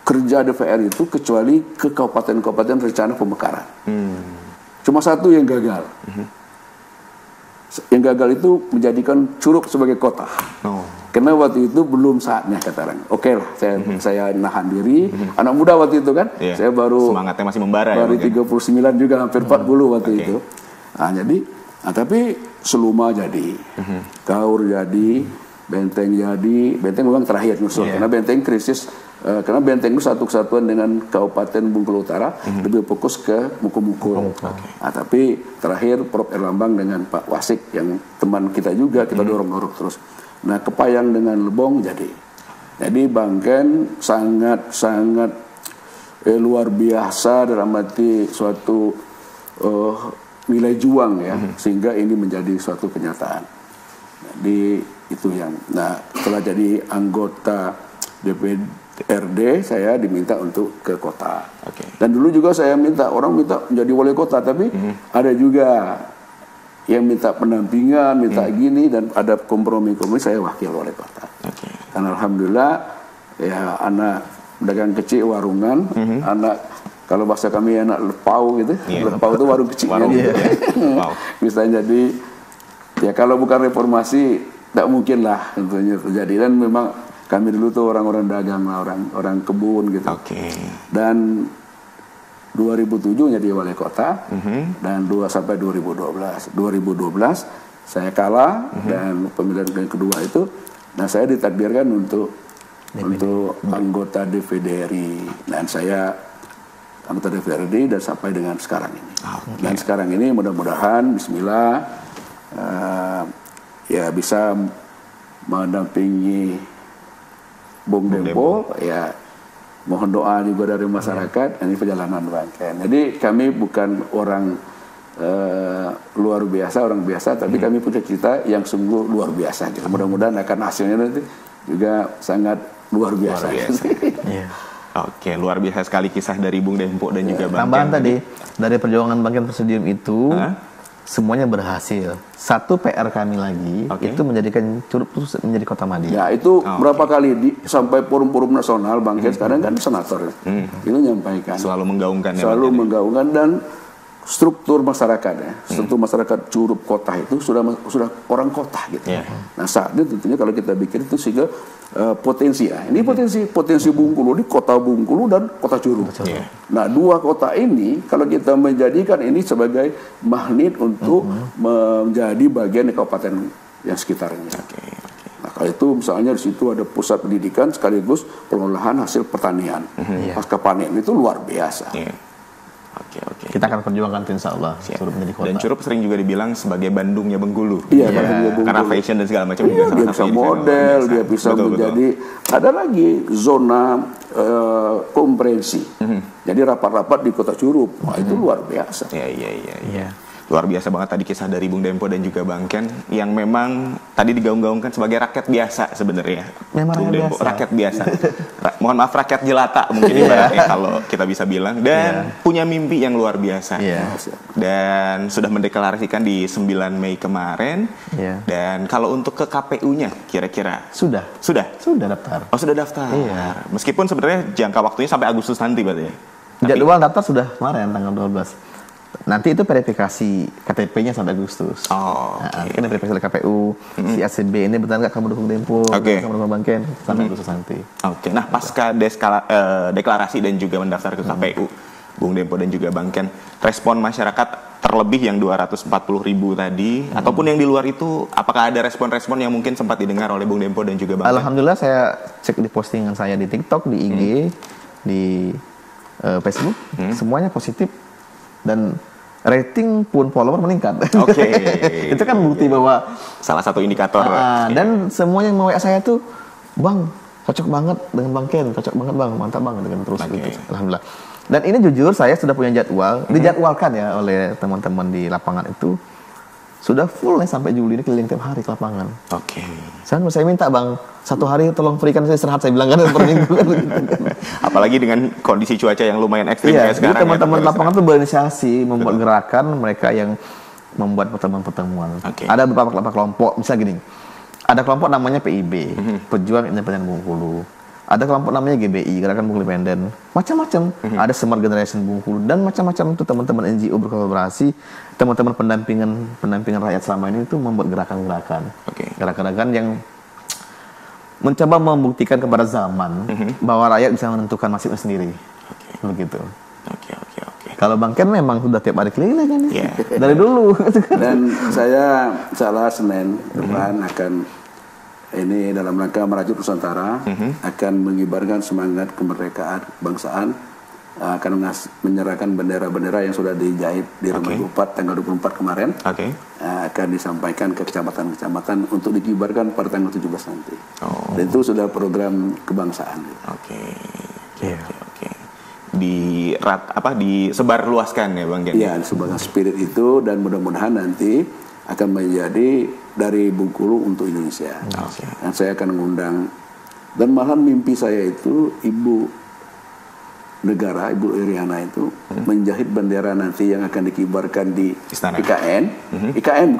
B: kerja DPR itu kecuali ke kabupaten-kabupaten rencana pemekaran. Cuma satu yang gagal. Yang gagal itu menjadikan Curug sebagai kota. Karena waktu itu belum saatnya kata orang. Oke lah, saya nahan diri. Anak muda waktu itu kan, saya baru
C: semangatnya masih membara.
B: Baru 39 juga, hampir 40 waktu itu. Nah, tapi Seluma jadi, Kaur jadi, Benteng jadi. Benteng memang terakhir nyusul karena Benteng krisis. Karena Benteng itu satu kesatuan dengan Kabupaten Bengkulu Utara, lebih fokus ke Muko-Muko. Nah, tapi terakhir Prof. Erlambang dengan Pak Wasik yang teman kita juga, kita dorong-dorong terus. Nah, Kepayang dengan Lebong jadi Bangken sangat luar biasa dalam arti suatu nilai juang ya, sehingga ini menjadi suatu kenyataan. Jadi itu yang. Nah, setelah jadi anggota DPRD saya diminta untuk ke kota. Dan dulu juga saya orang minta menjadi wali kota, tapi ada juga yang minta pendampingan, minta gini, dan ada kompromi saya wakil wali kota. Dan alhamdulillah ya, anak pedagang kecil warungan, anak kalau bahasa kami anak lepau gitu, lepau itu warung kecilnya gitu. Bisa jadi ya, kalau bukan reformasi tidak mungkin lah tentunya terjadi. Dan memang kami dulu tuh orang-orang dagang, orang kebun gitu. Dan 2007 jadi wali kota, dan sampai 2012. 2012 saya kalah, dan pemilihan yang kedua itu, nah saya ditakdirkan untuk anggota DPD RI, dan saya anggota DPD RI dan sampai dengan sekarang ini. Dan sekarang ini mudah-mudahan, Bismillah, ya bisa mendampingi Bung Dempo, ya. Mohon doa juga dari masyarakat. Ini perjalanan Bangken. Jadi kami bukan orang luar biasa, orang biasa, tapi kami punya cita yang sungguh luar biasa. Gitu. Mudah-mudahan akan hasilnya nanti juga sangat luar biasa.
C: Luar biasa sekali kisah dari Bung Dempo dan juga Bangken.
A: Tambahan tadi dari perjuangan Bangken Presidium itu, semuanya berhasil. Satu PR kami lagi itu menjadikan Curug itu menjadi kota Madya.
B: Ya, itu berapa kali sampai forum-forum nasional Bangken sekarang kan senator itu nyampaikan.
C: Selalu menggaungkan.
B: Selalu menggaungkan, dan struktur masyarakat ya, struktur masyarakat Curug kota itu sudah orang kota gitu. Nah, saatnya tentunya kalau kita bikin itu sehingga potensi ya. Ini potensi Bengkulu, di kota Bengkulu dan kota Curug. Nah, dua kota ini kalau kita menjadikan ini sebagai magnet untuk menjadi bagian dari Kabupaten yang sekitarnya. Nah, kalau itu misalnya di situ ada pusat pendidikan sekaligus pengolahan hasil pertanian. Pasca panen itu luar biasa.
A: Kita akan perjuangkan insya Allah Curup menjadi kota.
C: Dan Curup sering juga dibilang sebagai Bandungnya Bengkulu.
B: Iya, Bandungnya Bengkulu.
C: Karena fashion dan segala macam juga
B: Dia bisa model, dia bisa menjadi. Ada lagi zona komprehensi. Jadi rapat-rapat di kota Curup. Wah, itu luar biasa.
C: Iya. Luar biasa banget tadi kisah dari Bung Dempo dan juga Bang Ken yang memang tadi digaung-gaungkan sebagai rakyat biasa sebenarnya.
A: Memang
C: Bung Dempo,
A: biasa.
C: rakyat biasa. Mohon maaf rakyat jelata mungkin ibaratnya kalau kita bisa bilang, dan punya mimpi yang luar biasa. Dan sudah mendeklarasikan di 9 Mei kemarin. Dan kalau untuk ke KPU-nya kira-kira
A: Sudah daftar.
C: Oh, sudah daftar. Meskipun sebenarnya jangka waktunya sampai Agustus nanti berarti ya.
A: Jadwal daftar sudah kemarin tanggal 12. Nanti itu verifikasi KTP-nya sampai Agustus. Kan verifikasi KPU, si ACB ini benar nggak kamu dukung Dempo, kamu dukung Bang Ken, sampai Agustus nanti. Nah,
C: pasca deklarasi dan juga mendaftar ke KPU, Bung Dempo dan juga Bang Ken, respon masyarakat terlebih yang 240.000 tadi, ataupun yang di luar itu, apakah ada respon-respon yang mungkin sempat didengar oleh Bung Dempo dan juga Bang Ken?
A: Alhamdulillah saya cek di postingan saya di TikTok, di IG, di Facebook, semuanya positif. Dan rating pun follower meningkat. Itu kan bukti bahwa
C: salah satu indikator.
A: Dan semuanya yang mau WA saya tuh, Bang, cocok banget dengan Bang Ken, cocok banget Bang, mantap banget dengan terus gitu. Alhamdulillah. Dan ini jujur saya sudah punya jadwal, dijadwalkan ya oleh teman-teman di lapangan itu. Sudah full nih sampai Juli ini keliling tiap hari ke lapangan. Saya minta Bang, 1 hari tolong berikan saya istirahat, saya bilang kan per minggu kan.
C: Apalagi dengan kondisi cuaca yang lumayan ekstrim kayak sekarang.
A: Teman-teman lapangan tuh berinisiasi membuat gerakan, mereka yang membuat pertemuan-pertemuan. Ada beberapa kelompok, misalnya gini. Ada kelompok namanya PIB, Pejuang Independen Bengkulu. Ada kelompok namanya GBI, Gerakan Bengkulu Independen. Macam-macam. Ada Smart Generation Bengkulu dan macam-macam itu teman-teman NGO berkolaborasi, teman-teman pendampingan rakyat selama ini itu membuat gerakan-gerakan. Gerakan-gerakan yang mencoba membuktikan kepada zaman bahwa rakyat bisa menentukan nasibnya sendiri. Begitu. Kalau Bang Ken memang sudah tiap hari keliling kan? Dari dulu.
B: Dan saya salah Senin depan akan ini dalam rangka merajut Nusantara, akan mengibarkan semangat kemerdekaan bangsaan, akan menyerahkan bendera-bendera yang sudah dijahit di rumah Bupati tanggal 24 kemarin, akan disampaikan ke kecamatan-kecamatan untuk dikibarkan pada tanggal 17 nanti. Dan itu sudah program kebangsaan.
C: Disebar luaskan ya Bang Ken?
B: Iya, disebarkan spirit itu, dan mudah-mudahan nanti akan menjadi dari Bengkulu untuk Indonesia. Dan saya akan mengundang, dan malahan mimpi saya itu Ibu Negara, Ibu Iriana itu menjahit bendera nanti yang akan dikibarkan di Istana. IKN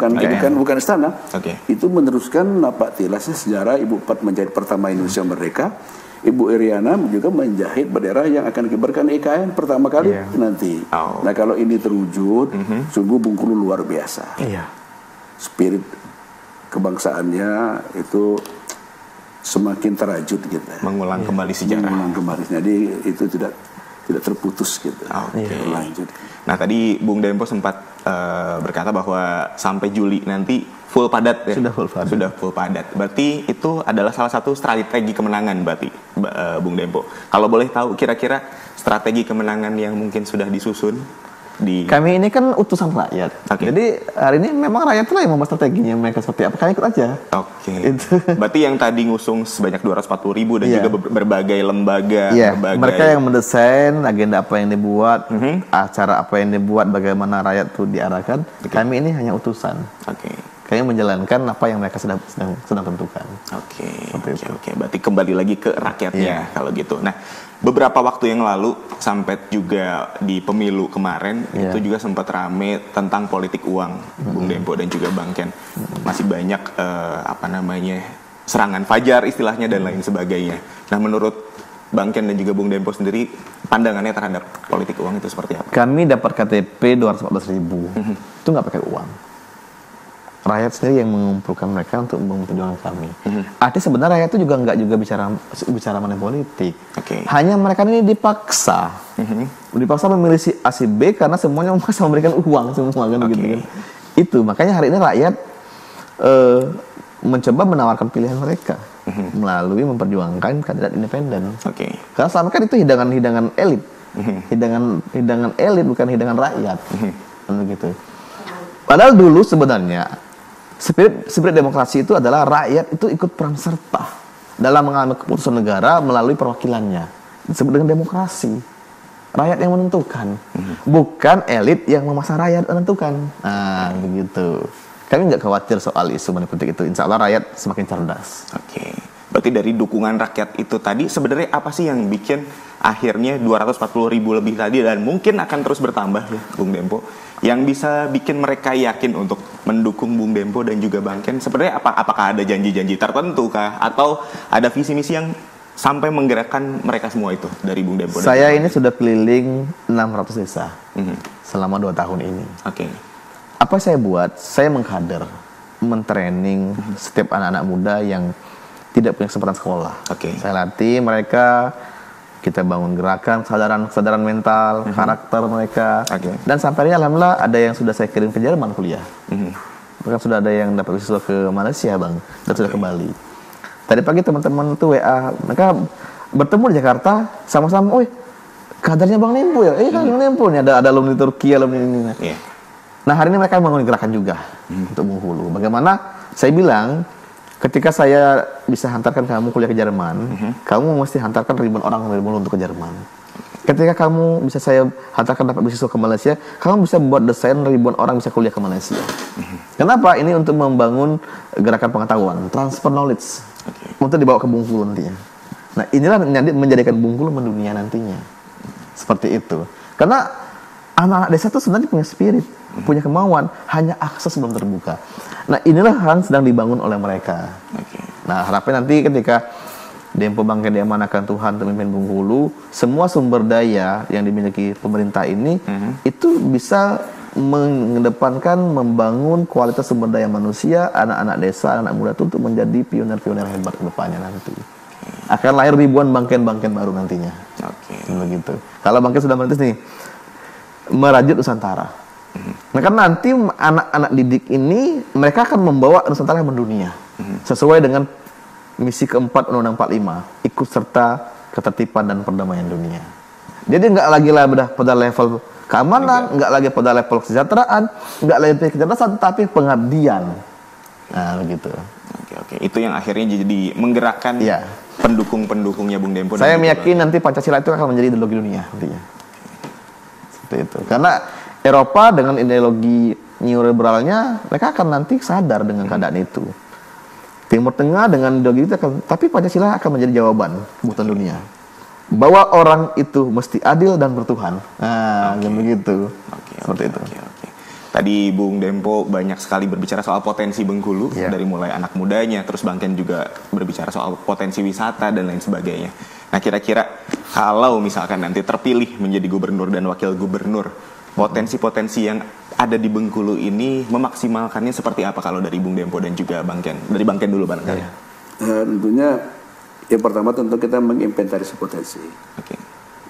B: bukan istana. Itu meneruskan napak tilasnya sejarah Ibu Pat menjahit pertama Indonesia merdeka. Ibu Iriana juga menjahit bendera yang akan dikibarkan IKN pertama kali nanti. Nah, kalau ini terwujud, sungguh Bengkulu luar biasa. Spirit kebangsaannya itu semakin terajut gitu.
C: Mengulang kembali sejarah.
B: Jadi itu tidak terputus gitu. Lanjut.
C: Nah, tadi Bung Dempo sempat berkata bahwa sampai Juli nanti full padat ya. Sudah full padat. Berarti itu adalah salah satu strategi kemenangan berarti Bung Dempo. Kalau boleh tahu kira-kira strategi kemenangan yang mungkin sudah disusun di...
A: Kami ini kan utusan rakyat. Jadi hari ini memang rakyat lah yang membuat strateginya mereka seperti apa. Kami ikut aja. Berarti yang tadi ngusung sebanyak 240.000 dan juga berbagai lembaga. Mereka yang mendesain agenda apa yang dibuat, acara apa yang dibuat, bagaimana rakyat itu diarahkan. Kami ini hanya utusan. Kami menjalankan apa yang mereka sedang tentukan.
C: Berarti kembali lagi ke rakyatnya kalau gitu. Nah, beberapa waktu yang lalu sampai juga di pemilu kemarin itu juga sempat rame tentang politik uang, Bung Dempo dan juga Bang Ken. Masih banyak serangan fajar istilahnya dan lain sebagainya. Nah, menurut Bang Ken dan juga Bung Dempo sendiri, pandangannya terhadap politik uang itu seperti apa?
A: Kami dapat KTP 214.000. Itu nggak pakai uang. Rakyat sendiri yang mengumpulkan mereka untuk memperjuangkan kami. Artinya sebenarnya rakyat itu juga nggak bicara mengenai politik. Hanya mereka ini dipaksa memilih si A si B karena semuanya memaksa memberikan uang semua kan gitu kan. Itu makanya hari ini rakyat mencoba menawarkan pilihan mereka melalui memperjuangkan kandidat independen. Karena selama kan itu hidangan elit, hidangan elit bukan hidangan rakyat, begitu. Padahal dulu sebenarnya spirit demokrasi itu adalah rakyat itu ikut peran serta dalam mengambil keputusan negara melalui perwakilannya. Disebut dengan demokrasi. Rakyat yang menentukan, bukan elit yang memaksa rakyat menentukan. Nah, begitu. Kami nggak khawatir soal isu money politik itu. Insya Allah rakyat semakin cerdas.
C: Berarti dari dukungan rakyat itu tadi, sebenarnya apa sih yang bikin akhirnya 240.000 lebih tadi, dan mungkin akan terus bertambah ya, Bung Dempo, yang bisa bikin mereka yakin untuk mendukung Bung Dempo dan juga Bang Ken? Sebenarnya apakah ada janji-janji tertentu kah? Atau ada visi-misi yang sampai menggerakkan mereka semua itu dari Bung Dempo?
A: Saya ini sudah keliling 600 desa selama 2 tahun ini. Apa saya buat? Saya mengkader, mentraining setiap anak-anak muda yang tidak punya kesempatan sekolah. Saya latih mereka, kita bangun gerakan, kesadaran mental, karakter mereka. Dan sampai ini alhamdulillah ada yang sudah saya kirim ke Jerman kuliah. Bahkan sudah ada yang dapat beasiswa ke Malaysia, Bang, dan sudah kembali. Tadi pagi teman-teman tuh WA, mereka bertemu di Jakarta, sama-sama, kadarnya Bang Dempo ya? Kan Bang Dempo nih, ada alumni Turki, alumni ini. Nah, hari ini mereka bangun gerakan juga untuk Bengkulu. Bagaimana saya bilang, ketika saya bisa hantarkan kamu kuliah ke Jerman, kamu mesti hantarkan ribuan orang dari Bengkulu untuk ke Jerman. Ketika kamu bisa saya hantarkan dapat beasiswa ke Malaysia, kamu bisa membuat desain ribuan orang bisa kuliah ke Malaysia. Kenapa? Ini untuk membangun gerakan pengetahuan, transfer knowledge, untuk dibawa ke Bengkulu nantinya. Nah, inilah yang menjadikan Bengkulu mendunia nantinya. Seperti itu. Karena anak-anak desa itu sebenarnya punya spirit, punya kemauan, hanya akses belum terbuka. Nah, inilah yang sedang dibangun oleh mereka. Nah, harapan nanti ketika Dempo Bang Ken diamanahkan Tuhan untuk memimpin Bengkulu, semua sumber daya yang dimiliki pemerintah ini itu bisa mengedepankan, membangun kualitas sumber daya manusia, anak-anak desa, anak muda itu untuk menjadi pionir-pionir hebat ke depannya nanti. Akan lahir ribuan Bang Ken baru nantinya. Begitu. Kalau Bang Ken sudah merintis nih, merajut Nusantara. Nah, kan nanti anak-anak didik ini mereka akan membawa Nusantara mendunia sesuai dengan misi keempat Undang-Undang 45, ikut serta ketertiban dan perdamaian dunia. Jadi nggak lagi lah pada level keamanan, nggak lagi pada level kesejahteraan, nggak lagi kecerdasan, tapi pengabdian. Nah, begitu.
C: Itu yang akhirnya jadi menggerakkan pendukung-pendukungnya Bung Dempo.
A: Saya meyakini nanti Pancasila itu akan menjadi ideologi dunia nantinya. Seperti itu. Karena Eropa dengan ideologi neoliberalnya, mereka akan nanti sadar dengan keadaan itu. Timur Tengah dengan ideologi itu akan, tapi Pancasila akan menjadi jawaban kebutuhan dunia. Bahwa orang itu mesti adil dan bertuhan. Nah, begitu. Seperti itu.
C: Tadi Bung Dempo banyak sekali berbicara soal potensi Bengkulu, dari mulai anak mudanya, terus Bang Ken juga berbicara soal potensi wisata dan lain sebagainya. Nah, kira-kira kalau misalkan nanti terpilih menjadi gubernur dan wakil gubernur, potensi-potensi yang ada di Bengkulu ini memaksimalkannya seperti apa kalau dari Bung Dempo dan juga Bang Ken? Dari Bang Ken dulu barangkali.
B: Tentunya yang pertama tentu kita menginventarisasi potensi.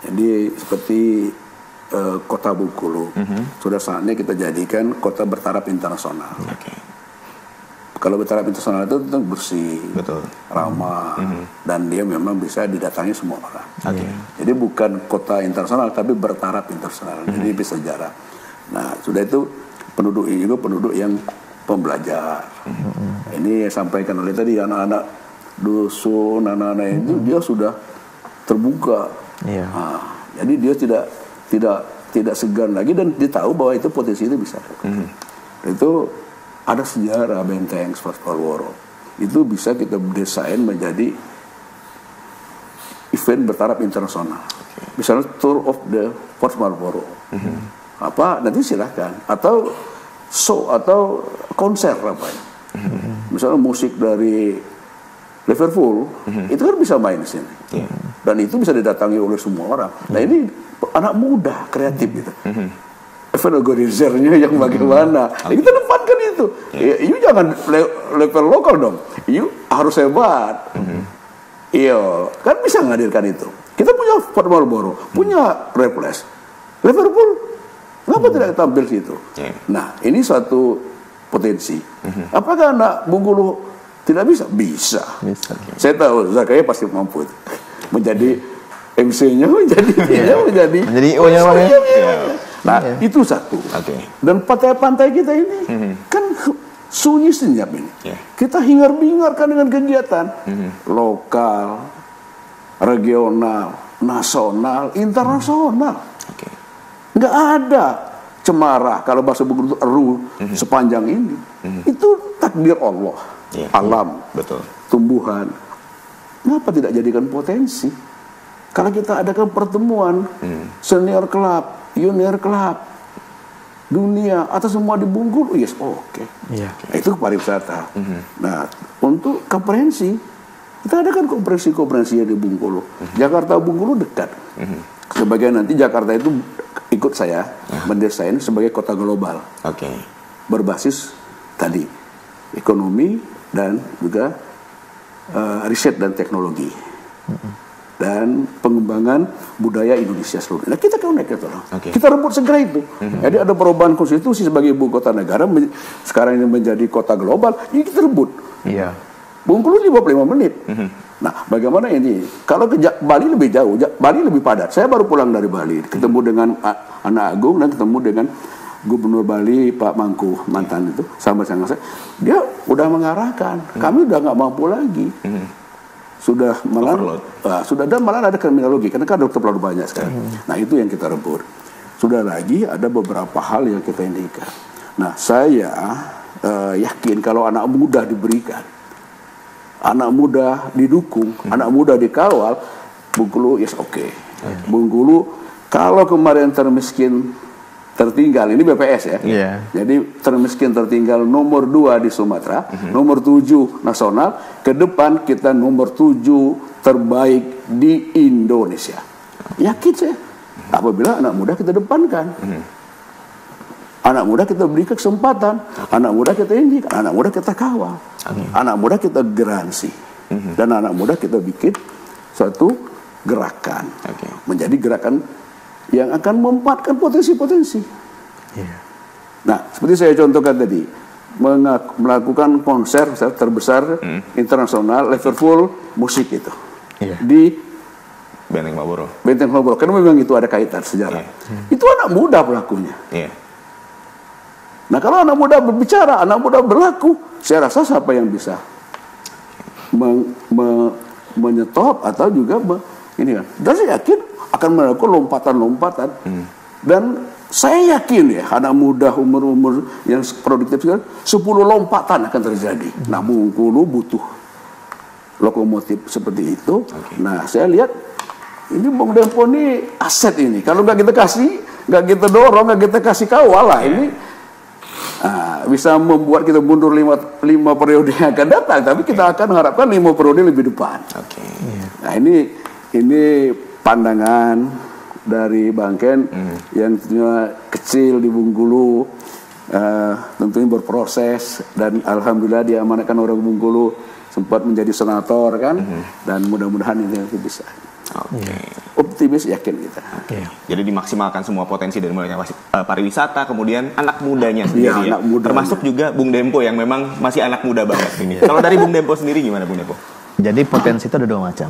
B: Jadi seperti kota Bengkulu, sudah saatnya kita jadikan kota bertaraf internasional. Kalau bertaraf internasional itu tentu bersih, ramah, dan dia memang bisa didatangi semua orang. Jadi bukan kota internasional, tapi bertaraf internasional. Jadi bisa jarak. Nah, sudah itu penduduk ini juga penduduk yang pembelajar. Ini yang sampaikan oleh tadi anak-anak dusun, anak-anak itu dia sudah terbuka. Nah, jadi dia tidak segan lagi dan dia tahu bahwa itu potensi itu bisa. Itu ada sejarah Benteng Fort Marlborough. Itu bisa kita desain menjadi event bertaraf internasional. Misalnya Tour of the Fort Marlborough. Nanti silahkan. Atau show atau konser apa ya. Misalnya musik dari Liverpool, itu kan bisa main di sini. Dan itu bisa didatangi oleh semua orang. Nah, ini anak muda kreatif gitu. Event organizernya yang bagaimana? Kita depankan itu. You jangan level lokal dong. You harus hebat. Iya, kan bisa menghadirkan itu. Kita punya Fort Marlborough, punya Raffles, Liverpool, kenapa tidak tampil di situ? Nah, ini suatu potensi. Apakah anak Bengkulu Tidak bisa? Bisa.
A: Bisa.
B: Saya tahu Zakaria pasti mampu itu. Menjadi MC-nya, menjadi
A: O-nya Bang ya.
B: Nah, itu satu. Dan pantai-pantai kita ini kan sunyi senyap ini. Kita hingar-bingarkan dengan kegiatan lokal, regional, nasional, internasional. Nggak ada cemara kalau bahasa Bugis itu sepanjang ini. Itu takdir Allah, alam, tumbuhan. Kenapa tidak jadikan potensi? Kalau kita adakan pertemuan senior club, junior club, dunia atau semua di Bengkulu, yes, oke. Itu pariwisata. Nah, untuk komprehensi, kita adakan konferensi-konferensi di Bengkulu. Jakarta Bengkulu dekat. Sebagai nanti Jakarta itu ikut saya mendesain sebagai kota global. Berbasis tadi ekonomi dan juga riset dan teknologi. Dan pengembangan budaya Indonesia seluruh. Nah, kita connect itu. Kita rebut segera itu. Jadi ada perubahan konstitusi sebagai ibu kota negara, sekarang ini menjadi kota global, ini kita rebut. Bengkulu 55 menit. Nah, bagaimana ini? Kalau ke Bali lebih jauh, Bali lebih padat. Saya baru pulang dari Bali, ketemu dengan anak agung dan ketemu dengan Gubernur Bali Pak Mangku mantan itu sama saya. Dia udah mengarahkan, kami udah nggak mampu lagi. Sudah malah ada kriminologi karena kan dokter terlalu banyak sekarang. Nah, itu yang kita rebut. Sudah lagi ada beberapa hal yang kita indikan. Nah, saya yakin kalau anak muda diberikan, anak muda didukung, anak muda dikawal, Bengkulu yes oke. Bengkulu kalau kemarin termiskin tertinggal, ini BPS ya. Jadi termiskin tertinggal nomor 2 di Sumatera, nomor 7 nasional, ke depan kita nomor 7 terbaik di Indonesia. Yakin saya. Apabila anak muda kita depankan. Anak muda kita beri kesempatan, anak muda kita indikan, anak muda kita kawal. Anak muda kita garansi. Dan anak muda kita bikin suatu gerakan. Menjadi gerakan yang akan memanfaatkan potensi-potensi. Nah, seperti saya contohkan tadi, melakukan konser terbesar internasional Liverpool musik itu di
C: Benteng Maboro.
B: Karena memang itu ada kaitan sejarah. Itu anak muda pelakunya. Nah, kalau anak muda berbicara, anak muda berlaku, saya rasa siapa yang bisa menyetop atau juga ini kan. Dan saya yakin akan melakukan lompatan-lompatan. Dan saya yakin ya, anak muda umur-umur yang produktif sekarang 10 lompatan akan terjadi. Nah, Bengkulu butuh lokomotif seperti itu. Nah, saya lihat ini Bung Dempo ini aset ini. Kalau nggak kita kasih, nggak kita dorong, nggak kita kasih kawal lah ini. Bisa membuat kita mundur 5 periode yang akan datang, tapi kita akan harapkan 5 periode lebih depan. Nah, ini pandangan dari Bang Ken yang tentunya kecil di Bengkulu, tentunya berproses dan alhamdulillah diamanatkan orang Bengkulu, sempat menjadi senator kan, dan mudah-mudahan ini bisa. Optimis, yakin kita.
C: Jadi dimaksimalkan semua potensi dari mulai pariwisata, kemudian anak mudanya sendiri, anak muda termasuk juga Bung Dempo yang memang masih anak muda banget ini. Kalau dari Bung Dempo sendiri gimana, Bung Dempo?
A: Jadi potensi itu ada 2 macam.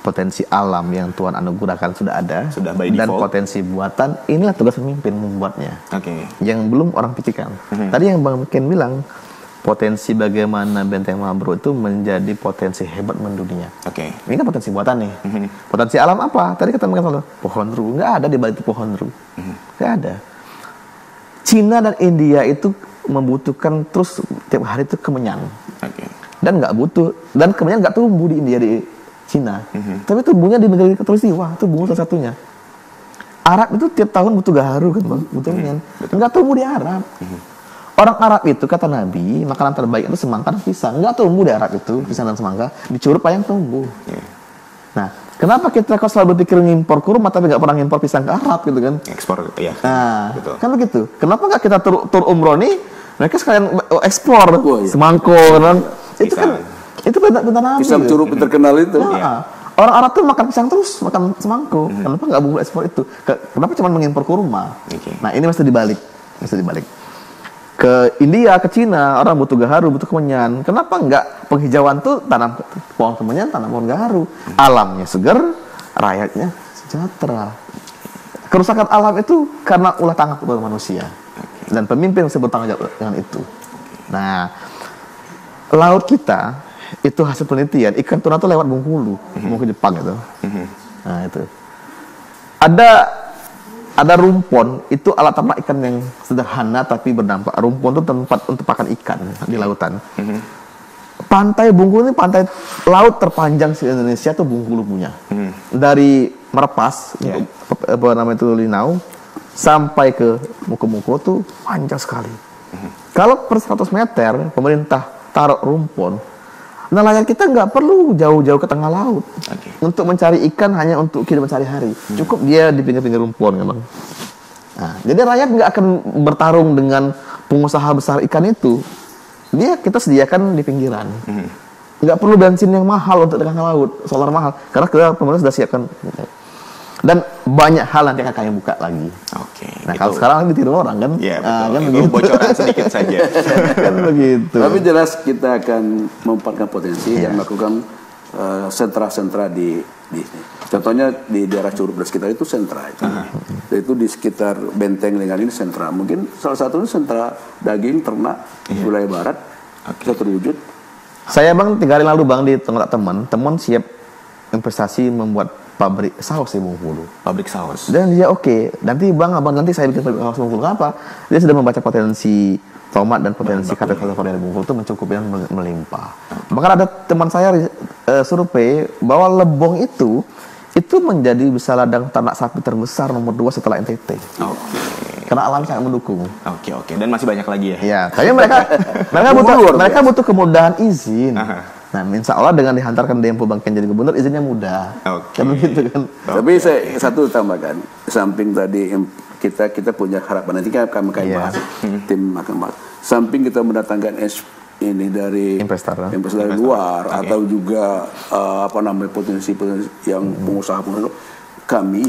A: Potensi alam yang Tuhan anugerahkan sudah ada, dan potensi buatan, inilah tugas pemimpin membuatnya. Yang belum orang pikirkan. Tadi yang Bang Ken bilang, potensi bagaimana Benteng Mabro itu menjadi potensi hebat mendunia. Ini kan potensi buatan nih. Potensi alam apa? Tadi kata Bang, pohon ru. Nggak ada di balik itu pohon ru. Nggak ada. Cina dan India itu membutuhkan terus tiap hari itu kemenyan. Dan nggak butuh, dan kemenyan nggak tumbuh di India, di Cina. Tapi tumbuhnya di negeri Katulistiwa, itu tumbuh salah satunya. Arab itu tiap tahun butuh gaharu kan Bang, butuh kemenyan. Nggak tumbuh di Arab. Orang Arab itu kata Nabi, makanan terbaik itu semangka dan pisang. Nggak tumbuh di Arab itu, pisang dan semangka. Dicurup yang tumbuh. Nah, kenapa kita kok selalu berpikir ngimpor kurma tapi nggak pernah ngimpor pisang ke Arab gitu kan?
C: Ekspor, ya.
A: Nah, kan begitu. Kenapa nggak kita tur umroh nih? Mereka sekalian ekspor semangko, kan? Itu kan, itu benar Nabi.
B: Pisang curup terkenal itu.
A: Orang Arab tuh makan pisang terus, makan semangko. Kenapa nggak bumbu ekspor itu? Kenapa cuma mengimpor kurma? Nah, ini mesti dibalik. ke India, ke Cina, orang butuh gaharu, butuh kemenyan. Kenapa enggak penghijauan tuh tanam pohon kemenyan, tanam pohon gaharu? Alamnya segar, rakyatnya sejahtera. Kerusakan alam itu karena ulah tangan manusia. Dan pemimpin harus bertanggung jawab dengan itu. Nah, laut kita itu hasil penelitian, ikan tuna itu lewat Bengkulu, mau ke Jepang itu. Nah, itu. Ada rumpon, itu alat tangkap ikan yang sederhana tapi berdampak. Rumpon itu tempat untuk pakan ikan di lautan. Pantai Bengkulu ini pantai laut terpanjang di Indonesia tuh Bengkulu punya. Dari Merepas, apa namanya itu Linau, sampai ke Muko-Muko tuh panjang sekali. Kalau per 100 meter pemerintah taruh rumpon, nelayan kita nggak perlu jauh-jauh ke tengah laut untuk mencari ikan hanya untuk kehidupan sehari-hari. Cukup dia di pinggir-pinggir rumpon memang. Nah, jadi rakyat nggak akan bertarung dengan pengusaha besar ikan itu. Kita sediakan di pinggiran. Nggak perlu bensin yang mahal untuk tengah laut, solar mahal, karena kita pemerintah sudah siapkan. Dan banyak hal nanti akan kami buka lagi. Nah, kalau sekarang ditiru orang kan?
C: Iya,
A: kan
C: begitu. Bocoran sedikit saja.
A: Kan begitu.
B: Tapi jelas kita akan memanfaatkan potensi dan melakukan sentra-sentra di contohnya di daerah Curug dan sekitar itu sentra itu di sekitar Benteng Lengan ini sentra. Mungkin salah satunya sentra daging ternak wilayah barat bisa terwujud.
A: Saya Bang 3 hari lalu Bang di tengah teman siap investasi membuat pabrik saus di Bengkulu.
C: Pabrik saus.
A: Dan dia nanti Bang, abang nanti saya bikin pabrik saus Bengkulu. Apa? Dia sudah membaca potensi tomat dan potensi kata-kata varian Bengkulu itu mencukupi dan melimpah. Bahkan ada teman saya survei bahwa Lebong itu menjadi bisa ladang ternak sapi terbesar nomor 2 setelah NTT. Karena alam sangat mendukung.
C: Oke. Dan masih banyak lagi ya?
A: Iya. Tapi mereka butuh kemudahan izin. Nah, insya Allah dengan dihantarkan Dempo Bangken jadi gubernur, izinnya mudah. Kan begitu kan.
B: Tapi saya satu tambahkan, samping tadi kita punya harapan nanti kan kami bahas tim akan bahas. Samping kita mendatangkan ini dari
A: investor
B: dari luar atau juga potensi yang pengusaha kami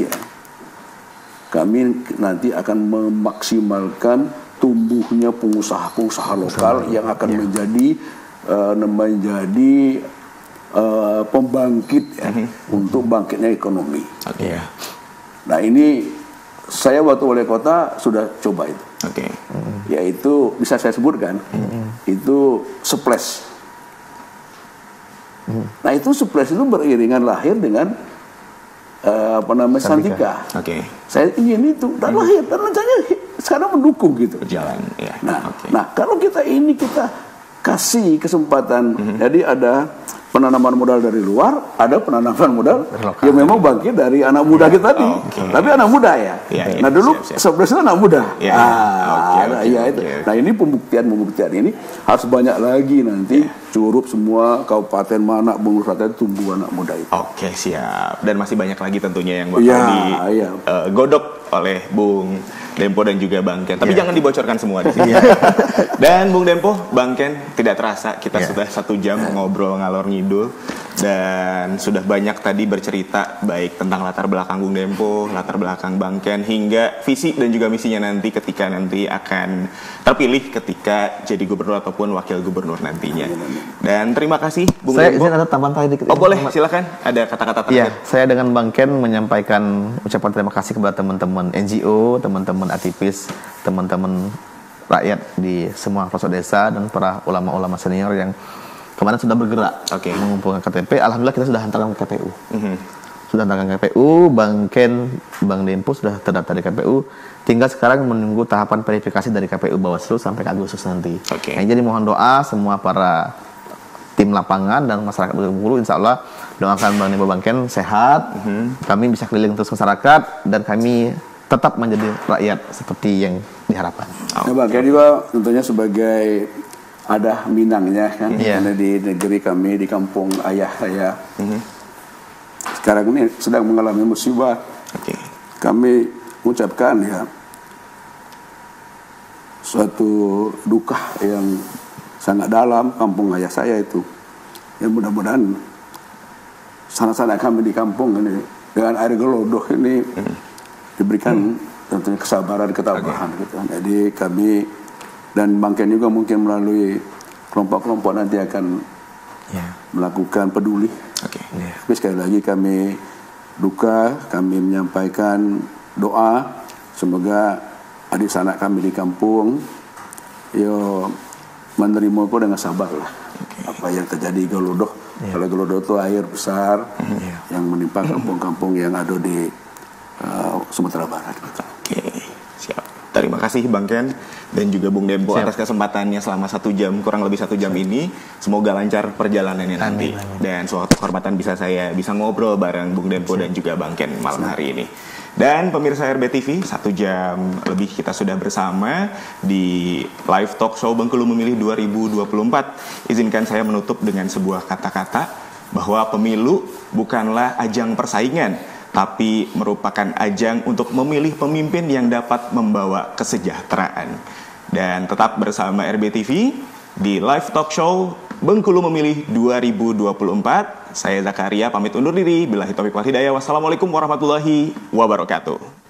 B: nanti akan memaksimalkan tumbuhnya pengusaha lokal yang akan menjadi pembangkit untuk bangkitnya ekonomi. Nah, ini saya waktu wali kota sudah coba itu. Yaitu bisa saya sebutkan, itu Suples. Nah, itu Suples itu beriringan lahir dengan Santika. Saya ingin itu dan lahir dan rencana sekarang mendukung gitu.
C: Berjalan. Ya.
B: Nah, kalau kita kasih kesempatan, jadi ada penanaman modal dari luar, ada penanaman modal yang memang bangkit dari anak muda kita tadi. Tapi anak muda ya. Nah, dulu sebenarnya anak muda. Nah, ini pembuktian ini harus banyak lagi nanti. Curup semua kabupaten mana Bengkulu Selatan tumbuh anak muda itu.
C: Siap. Dan masih banyak lagi tentunya yang bakal digodok oleh Bung Dempo dan juga Bang Ken. Tapi jangan dibocorkan semua di sini. Dan Bung Dempo, Bang Ken, tidak terasa kita sudah 1 jam ngobrol ngalor ngidul dan sudah banyak tadi bercerita baik tentang latar belakang Bung Dempo, latar belakang Bang Ken hingga visi dan juga misinya nanti ketika nanti akan terpilih ketika jadi gubernur ataupun wakil gubernur nantinya. Dan terima kasih Bung Dempo.
A: Saya izin ada tambahan tadi dikit.
C: Boleh, silakan. Ada kata-kata terakhir.
A: Saya dengan Bang Ken menyampaikan ucapan terima kasih kepada teman-teman NGO, teman-teman aktivis, teman-teman rakyat di semua pelosok desa dan para ulama-ulama senior yang kemarin sudah bergerak mengumpulkan KTP. Alhamdulillah kita sudah hantarkan ke KPU. Sudah hantarkan ke KPU, Bang Ken, Bang Dempo sudah terdaftar di KPU. Tinggal sekarang menunggu tahapan verifikasi dari KPU Bawaslu sampai ke Agustus nanti. Nah, jadi mohon doa semua para tim lapangan dan masyarakat Bengkulu, insya Allah doakan Bang Dempo, Bang Ken sehat. Kami bisa keliling terus masyarakat dan kami tetap menjadi rakyat seperti yang diharapkan.
B: Bang Ken juga tentunya sebagai ada Minangnya kan, karena di negeri kami di kampung ayah saya sekarang ini sedang mengalami musibah. Kami mengucapkan suatu duka yang sangat dalam kampung ayah saya itu. Yang mudah-mudahan sanak-sanak kami di kampung ini dengan air gelodoh ini diberikan tentunya kesabaran, ketabahan gitu. Jadi kami Dan Bangken juga mungkin melalui kelompok-kelompok nanti akan melakukan peduli. Tapi sekali lagi kami duka, kami menyampaikan doa semoga adik sanak kami di kampung menerima aku dengan sabar lah. Apa yang terjadi Gelodoh. Kalau Gelodoh itu air besar yang menimpa kampung-kampung yang ada di Sumatera Barat.
C: Siap. Terima kasih Bang Ken dan juga Bung Dempo atas kesempatannya selama 1 jam, kurang lebih 1 jam ini. Semoga lancar perjalanannya nanti. Dan suatu kehormatan bisa ngobrol bareng Bung Dempo dan juga Bang Ken malam hari ini. Dan pemirsa RBTV, 1 jam lebih kita sudah bersama di live talk show Bengkulu Memilih 2024. Izinkan saya menutup dengan sebuah kata-kata bahwa pemilu bukanlah ajang persaingan, tapi merupakan ajang untuk memilih pemimpin yang dapat membawa kesejahteraan. Dan tetap bersama RBTV di live talk show Bengkulu Memilih 2024. Saya Zakaria pamit undur diri. Billahi taufiq wal hidayah. Wassalamualaikum warahmatullahi wabarakatuh.